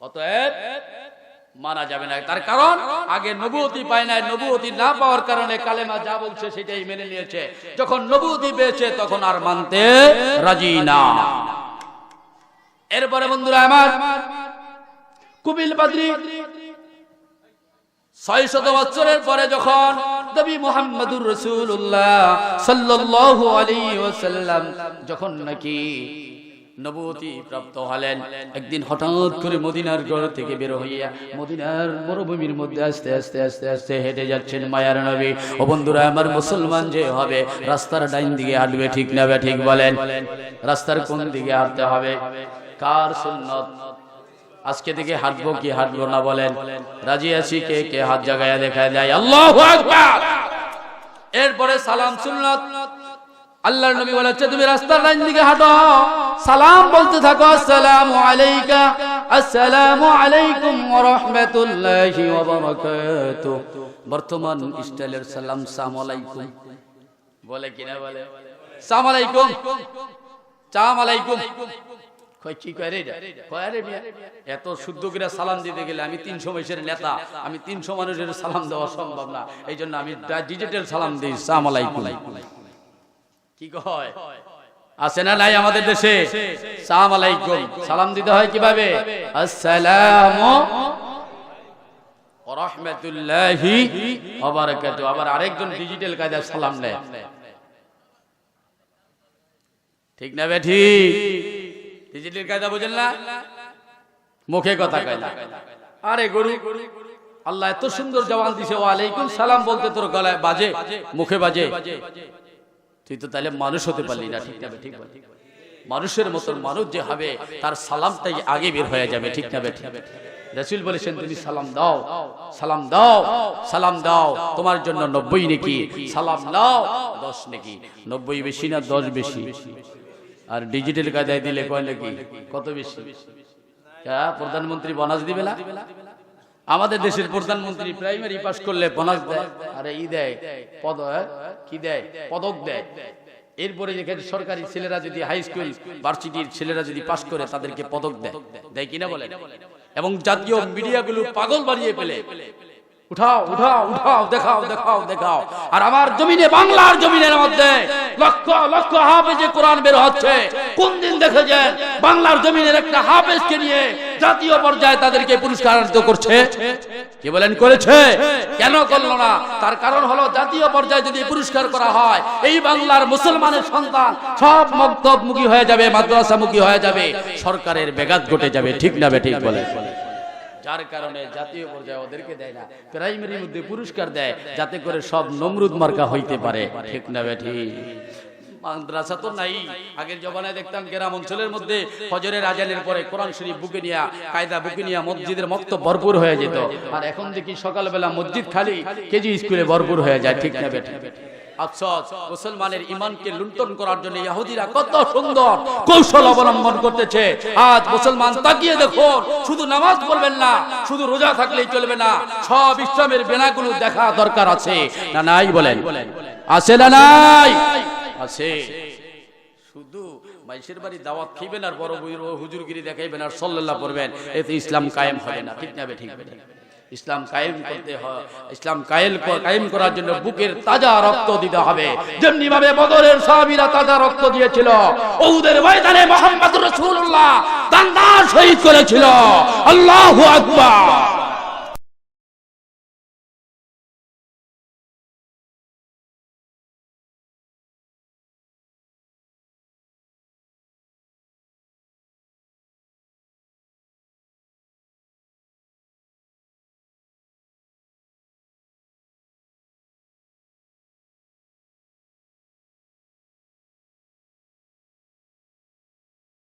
অতএব মানা যাবে না। তার কারণ আগে নবুয়তি পায় নাই, নবুয়তি না পাওয়ার কারণে কালেমা যা বলছে সেটাই মেনে নিয়েছে। যখন নবুয়তি পেয়েছে তখন আর মানতে রাজি না। এরপরে বন্ধুরা আমার, কুবিল বাদরি 600 বছরের পরে যখন নবী মুহাম্মদুর রাসূলুল্লাহ সাল্লাল্লাহু আলাইহি ওয়াসাল্লাম যখন নাকি নবুয়তি প্রাপ্ত হলেন, একদিন হঠাৎ করে মদিনার ঘর থেকে বের হইয়া মদিনার মরুভূমির মধ্যে আস্তে আস্তে আস্তে আস্তে হেঁটে যাচ্ছেন মায়ার নবী। ও বন্ধুরা আমার, মুসলমান যে হবে রাস্তার ডাইন দিকে হাঁটবে, ঠিক না বে ঠিক বলেন? রাস্তার কোন দিকে হাঁটতে হবে? কার সুন্নত? আজকে থেকে হাঁটবো কি হাঁটবো না বলেন? রাজি আছি? কে কে হাত জাগায়া দেখায় যায়? আল্লাহু আকবার। এরপরে সালাম সুন্নত। আল্লাহর নবী বলেছে তুমি রাস্তার ডান দিকে হাঁটো, সালাম বলতে থাকো, আসসালামু আলাইকা, আসসালামু আলাইকুম ওয়া রাহমাতুল্লাহি ওয়া বারাকাতুহু। বর্তমান স্টাইলের সালাম সালামু আলাইকুম বলে কিনা বলে? সালামু আলাইকুম, সালাম আলাইকুম। কি করে এত শুদ্ধ করে সালাম দিতে গেলে আমি 300 মাসের নেতা, আমি 300 মানুষের সালাম দেওয়া সম্ভব না, এই জন্য আমি ডিজিটাল সালাম দিই, সালাম আলাইকুম। কি কয় আছে না নাই আমাদের দেশে? সালাম আলাইকুম। সালাম দিতে হয় কিভাবে? আসসালামু ওয়া রাহমাতুল্লাহি ওয়া বারাকাতুহু। আবার আরেকজন ডিজিটাল কায়দায় সালাম দেয়, ঠিক না বে ঠিক? ডিজিটাল কায়দা বুঝেন না? মুখে কথা কয় না। আরে গরু, আল্লাহ এত সুন্দর জবান দিছে, ওয়া আলাইকুম সালাম বলতে তোর গলায় বাজে, মুখে বাজে, তুই তো তাহলে মানুষ হতে পারলি না, ঠিক না ঠিক? মানুষের মতো মানুষ যে হবে তার সালামটাই আগে বের হয়ে যাবে, ঠিক না ঠিক? রাসূল বলেছেন তুমি সালাম দাও, সালাম দাও, সালাম দাও, তোমার জন্য 90 নেকি, সালাম দাও 10 নেকি। 90 বেশি না 10 বেশি? আর ডিজিটাল কায়দায় দিলে কয় নাকি কত বেশি? প্রধানমন্ত্রী বোনাস দিবে না? আমাদের দেশের প্রধানমন্ত্রী প্রাইমারি পাস করলে বোনাস দেয়, আরে ই দেয়, পদ কি দেয়, পদক দেয়। এরপরে যেখানে সরকারি ছেলেরা যদি হাই স্কুল ভার্সিটির ছেলেরা যদি পাস করে তাদেরকে পদক দেয়, দেয় কিনা বলেন? এবং জাতীয় মিডিয়াগুলো পাগল বানিয়ে ফেলে, উঠাও উঠাও উঠাও, দেখাও দেখাও দেখাও। আর আমার জমিনে, বাংলার জমিনের মধ্যে লক্ষ লক্ষ হাফেজে কোরআন বের হচ্ছে। কোন দিন দেখেছেন বাংলার জমিনের একটা হাফেজকে নিয়ে জাতীয় পর্যায়ে তাদেরকে পুরস্কারান্বিত করছে? কি বলেন করেছে? কেন করলো না? তার কারণ হলো জাতীয় পর্যায়ে যদি পুরস্কার করা হয়, এই বাংলার মুসলমানের সন্তান সব মক্তবমুখী হয়ে যাবে, মাদ্রাসামুখী হয়ে যাবে, সরকারের ব্যাঘাত ঘটে যাবে, ঠিক না ঠিক বলে? যার কারণে জাতীয় পর্যায়ে ওদেরকে দেয় না, প্রাইমারির মধ্যে পুরস্কার দেয়, যাতে করে সব নমরুদ মার্কা হইতে পারে, ঠিক না ঠিক? মাদ্রাসা তো নাই। আগের জমানায় দেখতাম গ্রাম অঞ্চলের মধ্যে ফজরের আজানের পরে কোরআন শরীফ বুকে নিয়ে, কায়দা বুকে নিয়ে মসজিদের মক্তব ভরপুর হয়ে যেত। আর এখন দেখি সকালবেলা মসজিদ খালি, কেজি স্কুলে ভরপুর হয়ে যায়, ঠিক না ঠিক? আফসোস, মুসলমানের ঈমানকে লুণ্ঠন করার জন্য ইহুদিরা কত সুন্দর কৌশল অবলম্বন করতেছে। আজ মুসলমান তাকিয়ে দেখো, শুধু নামাজ পড়বেন না, শুধু রোজা থাকলেই চলবে না, সব ইসলামের বেনাগুলো দেখা দরকার আছে না নাই বলেন? আছে না নাই? আছে। শুধু মাইশের বাড়ি দাওয়াত খাইবেন আর বড় হুজুরগিরি দেখাইবেন আর সাল্লাল্লাহু পড়বেন, এতে ইসলাম কায়েম হবে না, ঠিক না ঠিক? ইসলাম কায়েম করতে হয়, ইসলাম কায়েম করার জন্য বুকের তাজা রক্ত দিতে হবে। যেমনি ভাবে বদরের সাহাবীরা তাজা রক্ত দিয়েছিল, উহুদের ময়দানে মুহাম্মদুর রাসূলুল্লাহ দান্দার শহীদ করেছিল। আল্লাহু আকবার।